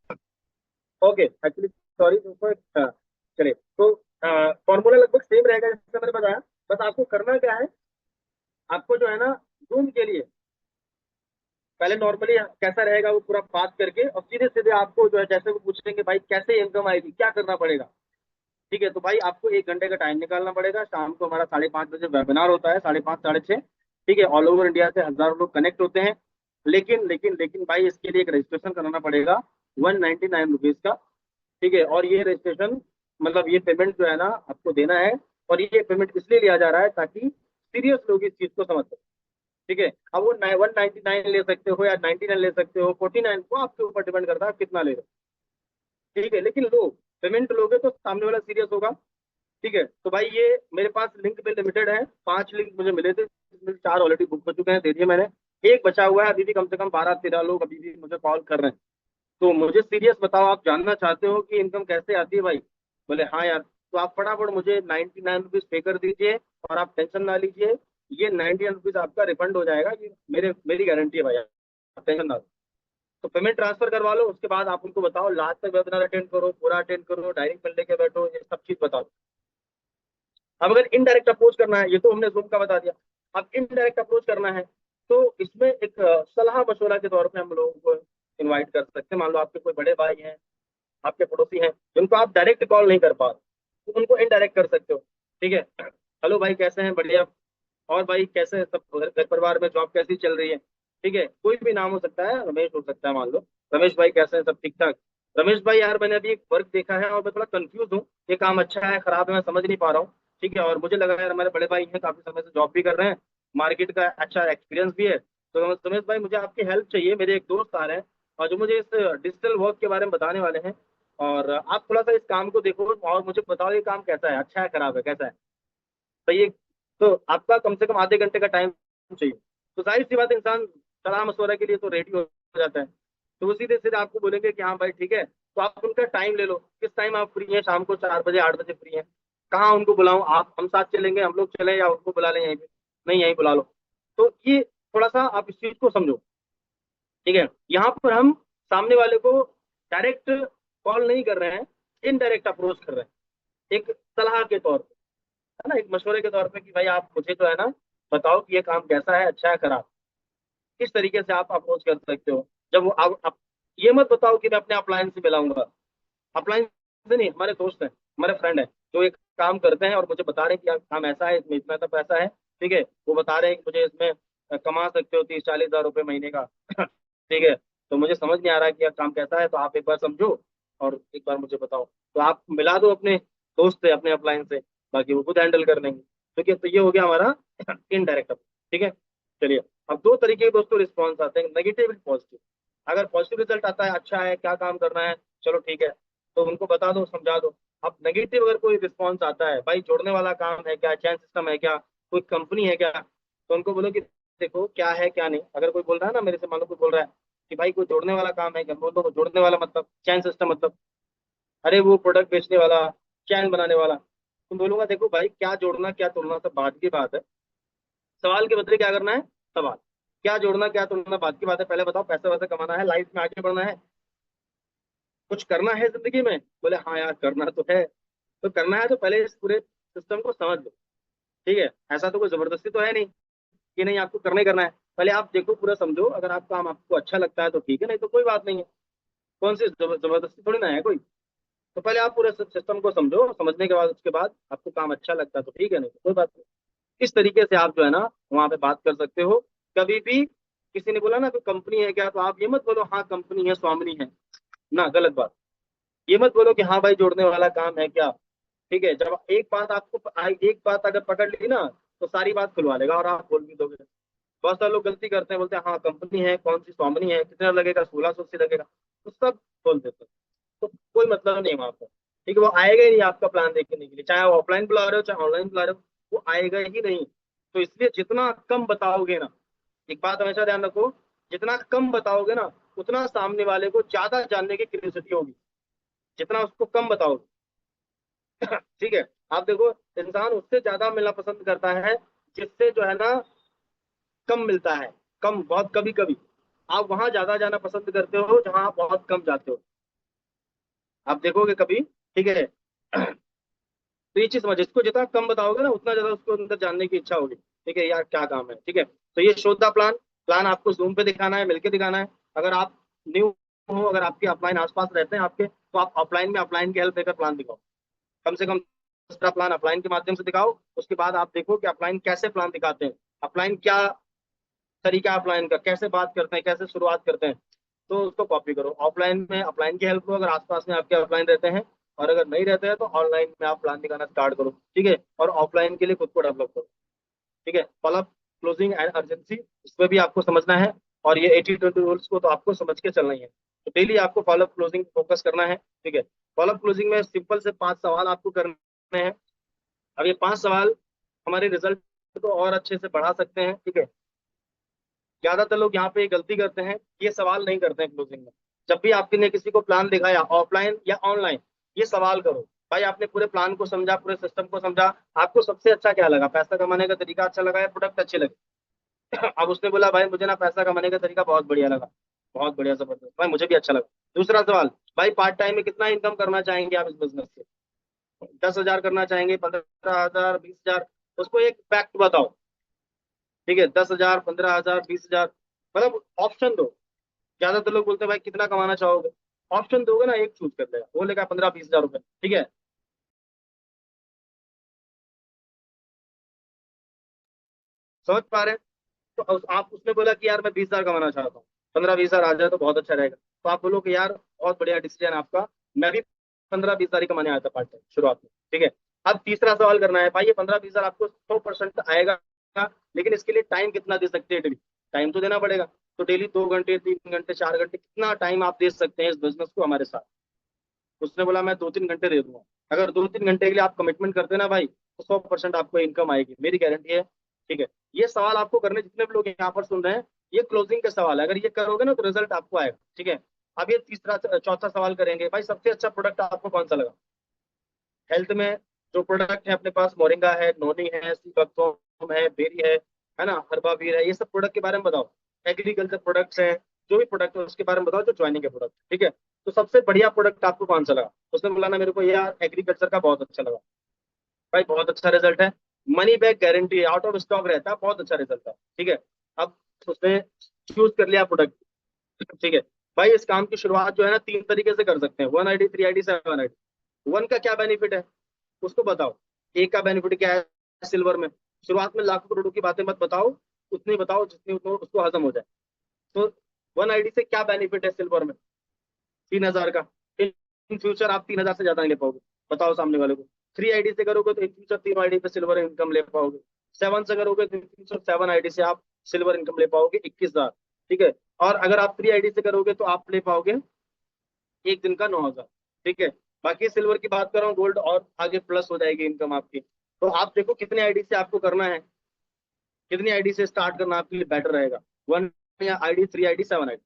है, ओके, एक्चुअली सॉरी दोस्तों, चलिए तो फॉर्मूला लगभग सेम रहेगा जैसे मैंने बताया। बस आपको करना क्या है, आपको जो है ना जूम के लिए पहले नॉर्मली कैसा रहेगा वो पूरा बात करके, और सीधे सीधे आपको जो है जैसे वो पूछेंगे भाई कैसे इनकम आएगी क्या करना पड़ेगा, ठीक है। तो भाई आपको 1 घंटे का टाइम निकालना पड़ेगा, शाम को हमारा 5:30 बजे वेबिनार होता है, 5:30 6:30, ठीक है। ऑल ओवर इंडिया से हजारों लोग कनेक्ट होते हैं। लेकिन भाई इसके लिए एक रजिस्ट्रेशन कराना पड़ेगा 199 रुपीज का, ठीक है। और ये रजिस्ट्रेशन मतलब ये पेमेंट जो है ना आपको देना है, और ये पेमेंट इसलिए लिया जा रहा है ताकि सीरियस लोग इस चीज को समझ सकें, ठीक है। अब वो 199 ले सकते हो या 99 ले सकते हो, 49 को आपके ऊपर डिपेंड करता है आप कितना ले रहे हो, ठीक है। लेकिन लो, पेमेंट लोगे तो सामने वाला सीरियस होगा, ठीक है। तो भाई ये मेरे पास लिंक पे लिमिटेड है, 5 लिंक मुझे मिले थे जिसमें 4 ऑलरेडी बुक हो चुके हैं, दे दिए मैंने। एक बचा हुआ है, अभी भी कम से कम 12-13 लोग अभी भी मुझे कॉल कर रहे हैं। तो मुझे सीरियस बताओ, आप जानना चाहते हो कि इनकम कैसे आती है भाई, बोले हाँ यार, तो आप फटाफट मुझे 99 रुपीज पे कर दीजिए, और आप टेंशन ना लीजिए, ये 99 रुपीज आपका रिफंड हो जाएगा, ये मेरी गारंटी है भाई, आप टेंशन ना लो। तो पेमेंट ट्रांसफर करवा लो, उसके बाद आप उनको बताओ लास्ट तक वेबिनार अटेंड करो, पूरा अटेंड करो, डायरेक्ट मिल लेके बैठो, ये सब चीज बताओ। अब अगर इनडायरेक्ट अप्रोच करना है, ये तो हमने जूम का बता दिया, अब इनडायरेक्ट अप्रोच करना है तो इसमें एक सलाह मशवरा के तौर पे हम लोगों को इनवाइट कर सकते हैं। मान लो आपके कोई बड़े भाई हैं, आपके पड़ोसी हैं जिनको आप डायरेक्ट कॉल नहीं कर पा रहे, तो उनको इनडायरेक्ट कर सकते हो, ठीक है। हेलो भाई कैसे हैं, बढ़िया, और भाई कैसे सब घर घर परिवार में जॉब कैसी चल रही है? ठीक है, कोई भी नाम हो सकता है, रमेश हो सकता है मान लो। रमेश भाई कैसे हैं, सब ठीक ठाक? रमेश भाई यार मैंने अभी एक वर्क देखा है और मैं थोड़ा कंफ्यूज हूँ, ये काम अच्छा है खराब है मैं समझ नहीं पा रहा हूँ। ठीक है, और मुझे लगा यार हमारे बड़े भाई हैं, काफी समय से जॉब भी कर रहे हैं, मार्केट का अच्छा एक्सपीरियंस भी है। तो रमेश भाई मुझे आपकी हेल्प चाहिए, मेरे एक दोस्त आ रहे हैं और जो मुझे इस डिजिटल वर्क के बारे में बताने वाले हैं। और आप थोड़ा सा इस काम को देखो और मुझे बताओ ये काम कैसा है, अच्छा है खराब है कैसा है। तो ये, तो आपका कम से कम आधे घंटे का टाइम चाहिए। तो जाहिर सी बात है, इंसान सलाह मशवरा के लिए तो रेडी हो जाता है। तो वो सीधे सीधे आपको बोलेंगे कि हाँ भाई ठीक है, तो आप उनका टाइम ले लो, किस टाइम आप फ्री हैं, शाम को 4 बजे 8 बजे फ्री हैं, कहाँ उनको बुलाऊं, आप हम साथ चलेंगे, हम लोग चलें या उनको बुला लें यहीं पे? नहीं, यहीं बुला लो। तो ये थोड़ा सा आप इस चीज को समझो। ठीक है, यहाँ पर हम सामने वाले को डायरेक्ट कॉल नहीं कर रहे हैं, इनडायरेक्ट अप्रोच कर रहे हैं, एक सलाह के तौर पे, है ना, एक मशवरे के तौर पे कि भाई आप मुझे जो है ना बताओ कि ये काम कैसा है, अच्छा है खराब। किस तरीके से आप अप्रोच कर सकते हो। जब वो आप ये मत बताओ कि मैं अपने अपलायंस से मिलाऊंगा। अपलायंस से नहीं, हमारे दोस्त हैं, हमारे फ्रेंड हैं जो एक काम करते हैं और मुझे बता रहे हैं कि यार काम ऐसा है, इसमें इतना तो पैसा है। ठीक है, वो बता रहे हैं कि मुझे इसमें कमा सकते हो 30-40 हज़ार रुपये महीने का। ठीक है, तो मुझे समझ नहीं आ रहा है कि यार काम कैसा है, तो आप एक बार समझो और एक बार मुझे बताओ। तो आप मिला दो अपने दोस्त से, अपने अपलाइन से, बाकी वो खुद हैंडल कर लेंगे। ठीक है, तो ये हो गया हमारा इनडायरेक्ट। ठीक है, चलिए। अब दो तरीके के दोस्तों रिस्पॉन्स आते हैं, नेगेटिव एंड पॉजिटिव। अगर पॉजिटिव रिजल्ट आता है, अच्छा है, क्या काम करना है, चलो ठीक है, तो उनको बता दो, समझा दो। अब नेगेटिव अगर कोई रिस्पॉन्स आता है, भाई जोड़ने वाला काम है क्या, चैन सिस्टम है क्या, कोई कंपनी है क्या, तो उनको बोलो कि देखो क्या है क्या नहीं। अगर कोई बोल रहा है ना मेरे से, मान लो कोई बोल रहा है कि भाई कोई जोड़ने वाला काम है क्या, बोल दो जोड़ने वाला मतलब चैन सिस्टम मतलब, अरे वो प्रोडक्ट बेचने वाला, चैन बनाने वाला। तुम बोलूंगा देखो भाई क्या जोड़ना क्या तोड़ना सब बात की बात है, सवाल के बदले क्या करना है, सवाल। क्या जोड़ना क्या तोड़ना बात की बात है, पहले बताओ पैसा वैसा कमाना है, लाइफ में आगे बढ़ना है, कुछ करना है जिंदगी में। बोले हाँ यार करना तो है। तो करना है तो पहले इस पूरे सिस्टम को समझ लो। ठीक है, ऐसा तो कोई जबरदस्ती तो है नहीं कि नहीं आपको करना ही करना है। पहले आप देखो, पूरा समझो, अगर आप काम आपको अच्छा लगता है तो ठीक है, नहीं तो कोई बात नहीं है। कौन सी जबरदस्ती थोड़ी ना है कोई। तो पहले आप पूरे सिस्टम को समझो, समझने के बाद उसके बाद आपको काम अच्छा लगता है तो ठीक है, नहीं तो कोई बात नहीं। इस तरीके से आप जो है ना वहां पे बात कर सकते हो। कभी भी किसी ने बोला ना कोई कंपनी है क्या, तो आप ये मत बोलो हाँ कंपनी है, स्वामिनी है, ना, गलत बात। ये मत बोलो कि हाँ भाई जोड़ने वाला काम है क्या। ठीक है, जब एक बात एक बात अगर पकड़ ली ना, तो सारी बात खुलवा लेगा और आप बोल भी दोगे। बहुत सारे लोग गलती करते हैं, बोलते हैं हाँ कंपनी है, कौन सी स्वामिनी है, कितना लगेगा, 1600 लगेगा, तो सब बोल देते हैं। तो कोई मतलब नहीं वहां पर। ठीक है, वो आएगा ही नहीं आपका प्लान देखने के लिए, चाहे आप ऑफलाइन बुला रहे हो चाहे ऑनलाइन बुला रहे हो, वो आएगा ही नहीं। तो इसलिए जितना कम बताओगे ना, एक बात हमेशा ध्यान रखो, जितना कम बताओगे ना, उतना सामने वाले को ज्यादा जानने की क्यूरियोसिटी होगी, जितना उसको कम बताओगे। ठीक है, आप देखो, इंसान उससे ज्यादा मिलना पसंद करता है जिससे जो है ना कम मिलता है, कम बहुत कभी कभी। आप वहां ज्यादा जाना पसंद करते हो जहां आप बहुत कम जाते हो, आप देखोगे कभी। ठीक है, तो ये चीज समझ, इसको जितना कम बताओगे ना उतना ज्यादा उसको अंदर जानने की इच्छा होगी। ठीक है यार क्या काम है। ठीक है, तो ये शोधा प्लान, प्लान आपको जूम पे दिखाना है, मिलके दिखाना है। अगर आप न्यू हो, अगर आपके अपलाइन आसपास रहते हैं आपके, तो आप अपलाइन में अपलाइन की हेल्प लेकर प्लान दिखाओ। कम से कम 10 प्लान अपलाइन के माध्यम से दिखाओ। उसके बाद आप देखो कि अपलाइन कैसे प्लान दिखाते हैं, अपलाइन क्या तरीका है, अपलाइन का कैसे बात करते हैं, कैसे शुरुआत करते हैं। तो उसको कॉपी करो, ऑफलाइन में अपलाइन की हेल्प लो अगर आसपास में आपके अपलाइन रहते हैं, और अगर नहीं रहते हैं तो ऑनलाइन में आप प्लान दिखाना स्टार्ट करो। ठीक है, और ऑफलाइन के लिए खुद को डेवलप करो। ठीक है, फॉलोअप, क्लोजिंग एंड अर्जेंसी, इसमें भी आपको समझना है। और ये 80-20 रूल्स को तो आपको समझ के चलना ही है। तो डेली आपको फॉलोअप क्लोजिंग फोकस करना है। ठीक है, फॉलोअप क्लोजिंग में सिंपल से 5 सवाल आपको करने हैं। अब ये 5 सवाल हमारे रिजल्ट को और अच्छे से बढ़ा सकते हैं। ठीक है, ज्यादातर लोग यहाँ पे ये गलती करते हैं, ये सवाल नहीं करते हैं क्लोजिंग में। जब भी आपने किसी को प्लान दिखाया ऑफलाइन या ऑनलाइन, ये सवाल करो, भाई आपने पूरे प्लान को समझा, पूरे सिस्टम को समझा, आपको सबसे अच्छा क्या लगा, पैसा कमाने का तरीका अच्छा लगा या प्रोडक्ट अच्छे लगे? अब उसने बोला भाई मुझे ना पैसा कमाने का तरीका बहुत बढ़िया लगा, बहुत बढ़िया, जबरदस्त भाई, मुझे भी अच्छा लगा। दूसरा सवाल, भाई पार्ट टाइम में कितना इनकम करना चाहेंगे आप इस बिजनेस से? 10 हज़ार करना चाहेंगे, 15 हज़ार, 20 हज़ार? उसको एक फैक्ट बताओ। ठीक है, 10 हज़ार, 15 हज़ार, 20 हज़ार, मतलब ऑप्शन दो। ज्यादातर लोग बोलते हैं भाई कितना कमाना चाहोगे, ऑप्शन दोगे ना, एक चूज कर लेगा, वो लेगा 15-20 हज़ार रुपए। ठीक है, समझ पा रहे हैं? तो आप उसने बोला कि यार मैं 20,000 कमाना चाहता हूँ, 15-20,000 आ जाए तो बहुत अच्छा रहेगा, तो आप बोलो कि यार बहुत बढ़िया डिसीजन आपका, मैं भी 15-20,000 ही कमाने आया था पार्ट टाइम शुरुआत में, ठीक है। अब तीसरा सवाल करना है भाई, ये 15-20,000 आपको 100% आएगा, लेकिन इसके लिए टाइम कितना दे सकते हैं डेली? टाइम तो देना पड़ेगा। तो डेली 2 घंटे, 3 घंटे, 4 घंटे, कितना टाइम आप दे सकते हैं इस बिजनेस को हमारे साथ? उसने बोला मैं 2-3 घंटे दे दूंगा। अगर 2-3 घंटे के लिए आप कमिटमेंट करते हैं ना भाई, तो 100% आपको इनकम आएगी, मेरी गारंटी है, ठीक है। ये सवाल आपको करने, जितने भी लोग यहाँ पर सुन रहे हैं, ये क्लोजिंग का सवाल है, अगर ये करोगे ना तो रिजल्ट आपको आएगा, ठीक है। अब ये तीसरा चौथा सवाल करेंगे, भाई सबसे अच्छा प्रोडक्ट आपको कौन सा लगा हेल्थ में? जो प्रोडक्ट है अपने पास, मोरिंगा है, नोनी है, सीबकथोम है, बेरी है ना, हर्बावीर है, ये सब प्रोडक्ट के बारे में बताओ। एग्रीकल्चर प्रोडक्ट्स हैं, जो भी प्रोडक्ट है उसके बारे में बताओ, जो ज्वाइनिंग के प्रोडक्ट, ठीक है। तो सबसे बढ़िया प्रोडक्ट आपको कौन सा लगा? उसने बोला ना मेरे को यार एग्रीकल्चर का बहुत अच्छा लगा। भाई बहुत अच्छा रिजल्ट है, मनी बैक गारंटी है, आउट ऑफ स्टॉक रहता है, बहुत अच्छा रिजल्ट है, ठीक है। अब उसने चूज कर लिया प्रोडक्ट, ठीक है। भाई इस काम की शुरुआत जो है ना 3 तरीके से कर सकते हैं, 1 आईडी, 3 आईडी, 7 आईडी। वन का क्या बेनिफिट है उसको बताओ। एक का बेनिफिट क्या है सिल्वर में? शुरुआत में लाखों करोड़ों की बातें मत बताओ, उतनी बताओ जितनी उसको हजम हो जाए। तो 1 आईडी से क्या बेनिफिट है सिल्वर में? 3,000 का। इन फ्यूचर आप 3,000 से ज्यादा नहीं ले पाओगे, बताओ सामने वाले को। 3 आईडी से करोगे तो इन फ्यूचर 3 आईडी पे सिल्वर इनकम ले पाओगे। 7 से करोगे तो इन फ्यूचर 7 आईडी से आप सिल्वर इनकम ले पाओगे 21,000, ठीक है। और अगर आप 3 आईडी से करोगे तो आप ले पाओगे एक दिन का 9,000, ठीक है। बाकी सिल्वर की बात कर रहा हूँ, गोल्ड और आगे प्लस हो जाएगी इनकम आपकी। तो आप देखो कितने आईडी से आपको करना है, कितनी आईडी से स्टार्ट करना आपके लिए बेटर रहेगा, 1 आईडी, 3 आईडी, 7 आईडी,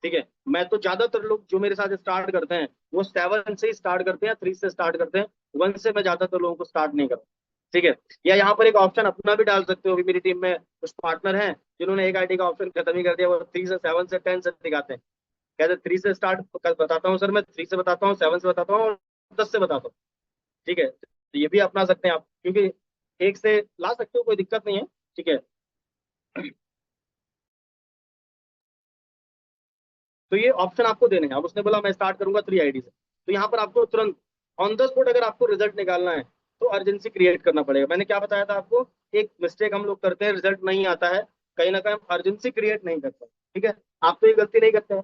ठीक है। मैं तो ज्यादातर लोग जो मेरे साथ स्टार्ट करते हैं वो 7 से ही स्टार्ट करते हैं, 3 से स्टार्ट करते हैं, 1 से मैं ज्यादातर लोगों को स्टार्ट नहीं करता, ठीक है। या यहाँ पर एक ऑप्शन अपना भी डाल सकते हो, अभी मेरी टीम में कुछ पार्टनर हैं जिन्होंने एक आईडी का ऑप्शन खत्म ही कर दिया, वो 3 से 7 से 10 से दिखाते हैं। कहते 3 से स्टार्ट बताता हूँ सर, मैं 3 से बताता हूँ, 7 से बताता हूँ और 10 से बताता हूँ, ठीक है। तो ये भी अपना सकते हैं आप, क्योंकि एक से ला सकते हो, कोई दिक्कत नहीं है, ठीक है। तो ये ऑप्शन आपको देने हैं। अब उसने बोला मैं स्टार्ट करूंगा 3 आईडी से, तो यहाँ पर आपको तुरंत ऑन द स्पॉट अगर आपको रिजल्ट निकालना है तो अर्जेंसी क्रिएट करना पड़ेगा। मैंने क्या बताया था आपको, एक मिस्टेक हम लोग करते हैं, रिजल्ट नहीं आता है, कहीं ना कहीं हम अर्जेंसी क्रिएट नहीं करते, ठीक है। आप तो ये गलती नहीं करते हैं।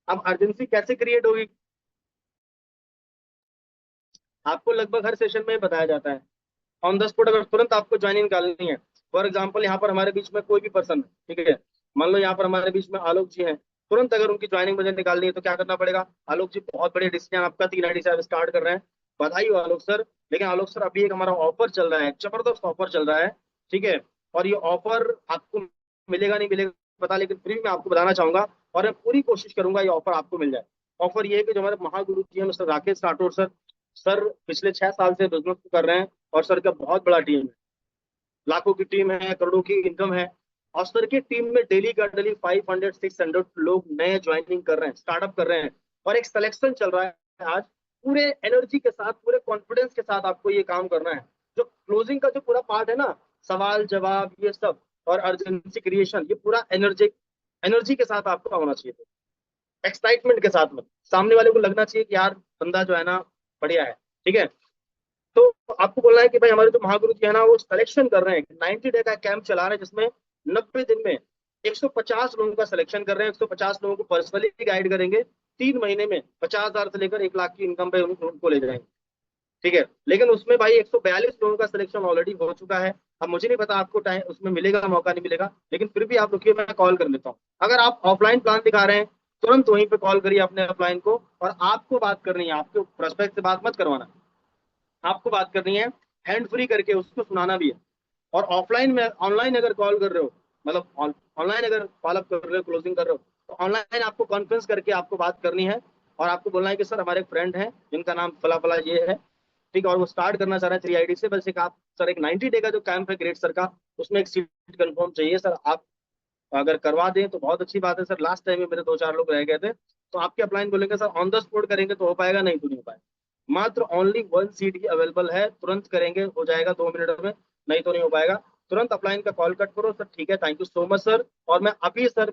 अब अर्जेंसी कैसे क्रिएट होगी, आपको लगभग हर सेशन में बताया जाता है। ऑन द स्पॉट अगर तुरंत आपको ज्वाइनिंग निकालनी है, फॉर एग्जाम्पल यहाँ पर हमारे बीच में कोई भी पर्सन है, ठीक है, मान लो यहाँ पर हमारे बीच में आलोक जी हैं, तुरंत अगर उनकी ज्वाइनिंग मुझे निकालनी है तो क्या करना पड़ेगा? आलोक जी बहुत बड़े डिसीजन आपका, 3 आईडी से आप स्टार्ट कर रहे हैं, बधाई हो आलोक सर। लेकिन आलोक सर अभी एक हमारा ऑफर चल रहा है, जबरदस्त ऑफर चल रहा है, ठीक है। और ये ऑफर आपको मिलेगा नहीं मिलेगा पता, लेकिन फिर भी मैं आपको बताना चाहूंगा और मैं पूरी कोशिश करूंगा ये ऑफर आपको मिल जाए। ऑफर ये है कि जो हमारे महागुरु जी हैं mister Rakesh Rathore sir, sir पिछले 6 साल से बिजनेस कर रहे हैं, और सर का बहुत बड़ा टीम है, लाखों की टीम है, करोड़ों की इनकम है। और सर की टीम में डेली का डेली 500-600 लोग नए ज्वाइनिंग कर रहे हैं, स्टार्टअप कर रहे हैं, और एक सिलेक्शन चल रहा है आज। पूरे एनर्जी के साथ, पूरे कॉन्फिडेंस के साथ आपको ये काम करना है। जो क्लोजिंग का जो पूरा पार्ट है ना, सवाल जवाब ये सब और अर्जेंसी क्रिएशन, ये पूरा एनर्जी एनर्जी के साथ आपको होना चाहिए, एक्साइटमेंट के साथ में। सामने वाले को लगना चाहिए कि यार बंदा जो है ना बढ़िया है, ठीक है। तो आपको बोलना है कि भाई हमारे जो महागुरु जी है ना वो सिलेक्शन कर रहे हैं, 90 डे का कैंप चला रहे हैं, जिसमें 90 दिन में 150 लोगों का सिलेक्शन कर रहे हैं, 150 लोगों को पर्सनली गाइड करेंगे, 3 महीने में 50,000 से लेकर 1 लाख की इनकम पे उनको ले जाएंगे, ठीक है। लेकिन उसमें भाई 142 लोगों का सिलेक्शन ऑलरेडी हो चुका है। अब मुझे नहीं पता आपको टाइम उसमें मिलेगा, मौका नहीं मिलेगा, लेकिन फिर भी आप रुकिए, मैं कॉल कर लेता हूँ। अगर आप ऑफलाइन प्लान दिखा रहे हैं, तुरंत वहीं पे कॉल करिए अपने अपलाइन को, और आपको बात करनी है, आपके प्रोस्पेक्ट से बात मत करवाना, आपको बात करनी है हैंड फ्री करके, उसको सुनाना भी है। और ऑफलाइन में, ऑनलाइन अगर कॉल कर रहे हो, मतलब ऑनलाइन अगर फॉलोअप कर रहे हो, क्लोजिंग कर रहे हो, तो ऑनलाइन आपको कॉन्फ्रेंस करके आपको बात करनी है, और आपको बोलना है कि सर हमारे एक फ्रेंड हैं जिनका नाम फला फला ये है, ठीक है, और वो स्टार्ट करना चाह रहे हैं 3 आईडी से, बस एक आप सर एक 90 डे का जो कैंप है ग्रेट सर का, उसमें एक सीट कंफर्म चाहिए सर, आप अगर करवा दें तो बहुत अच्छी बात है सर। लास्ट टाइम में मेरे 2-4 लोग रह गए थे, तो आपके अपलाइन बोलेंगे सर ऑन द स्पॉट करेंगे तो हो पाएगा, नहीं तो नहीं हो पाएगा। मात्र ओनली 1 सीट ही अवेलेबल है, तुरंत करेंगे हो जाएगा 2 मिनट में, नहीं तो नहीं हो पाएगा। तुरंत अपलाइन का कॉल कट करो सर, ठीक है, thank you so much sir. और मैं अभी सर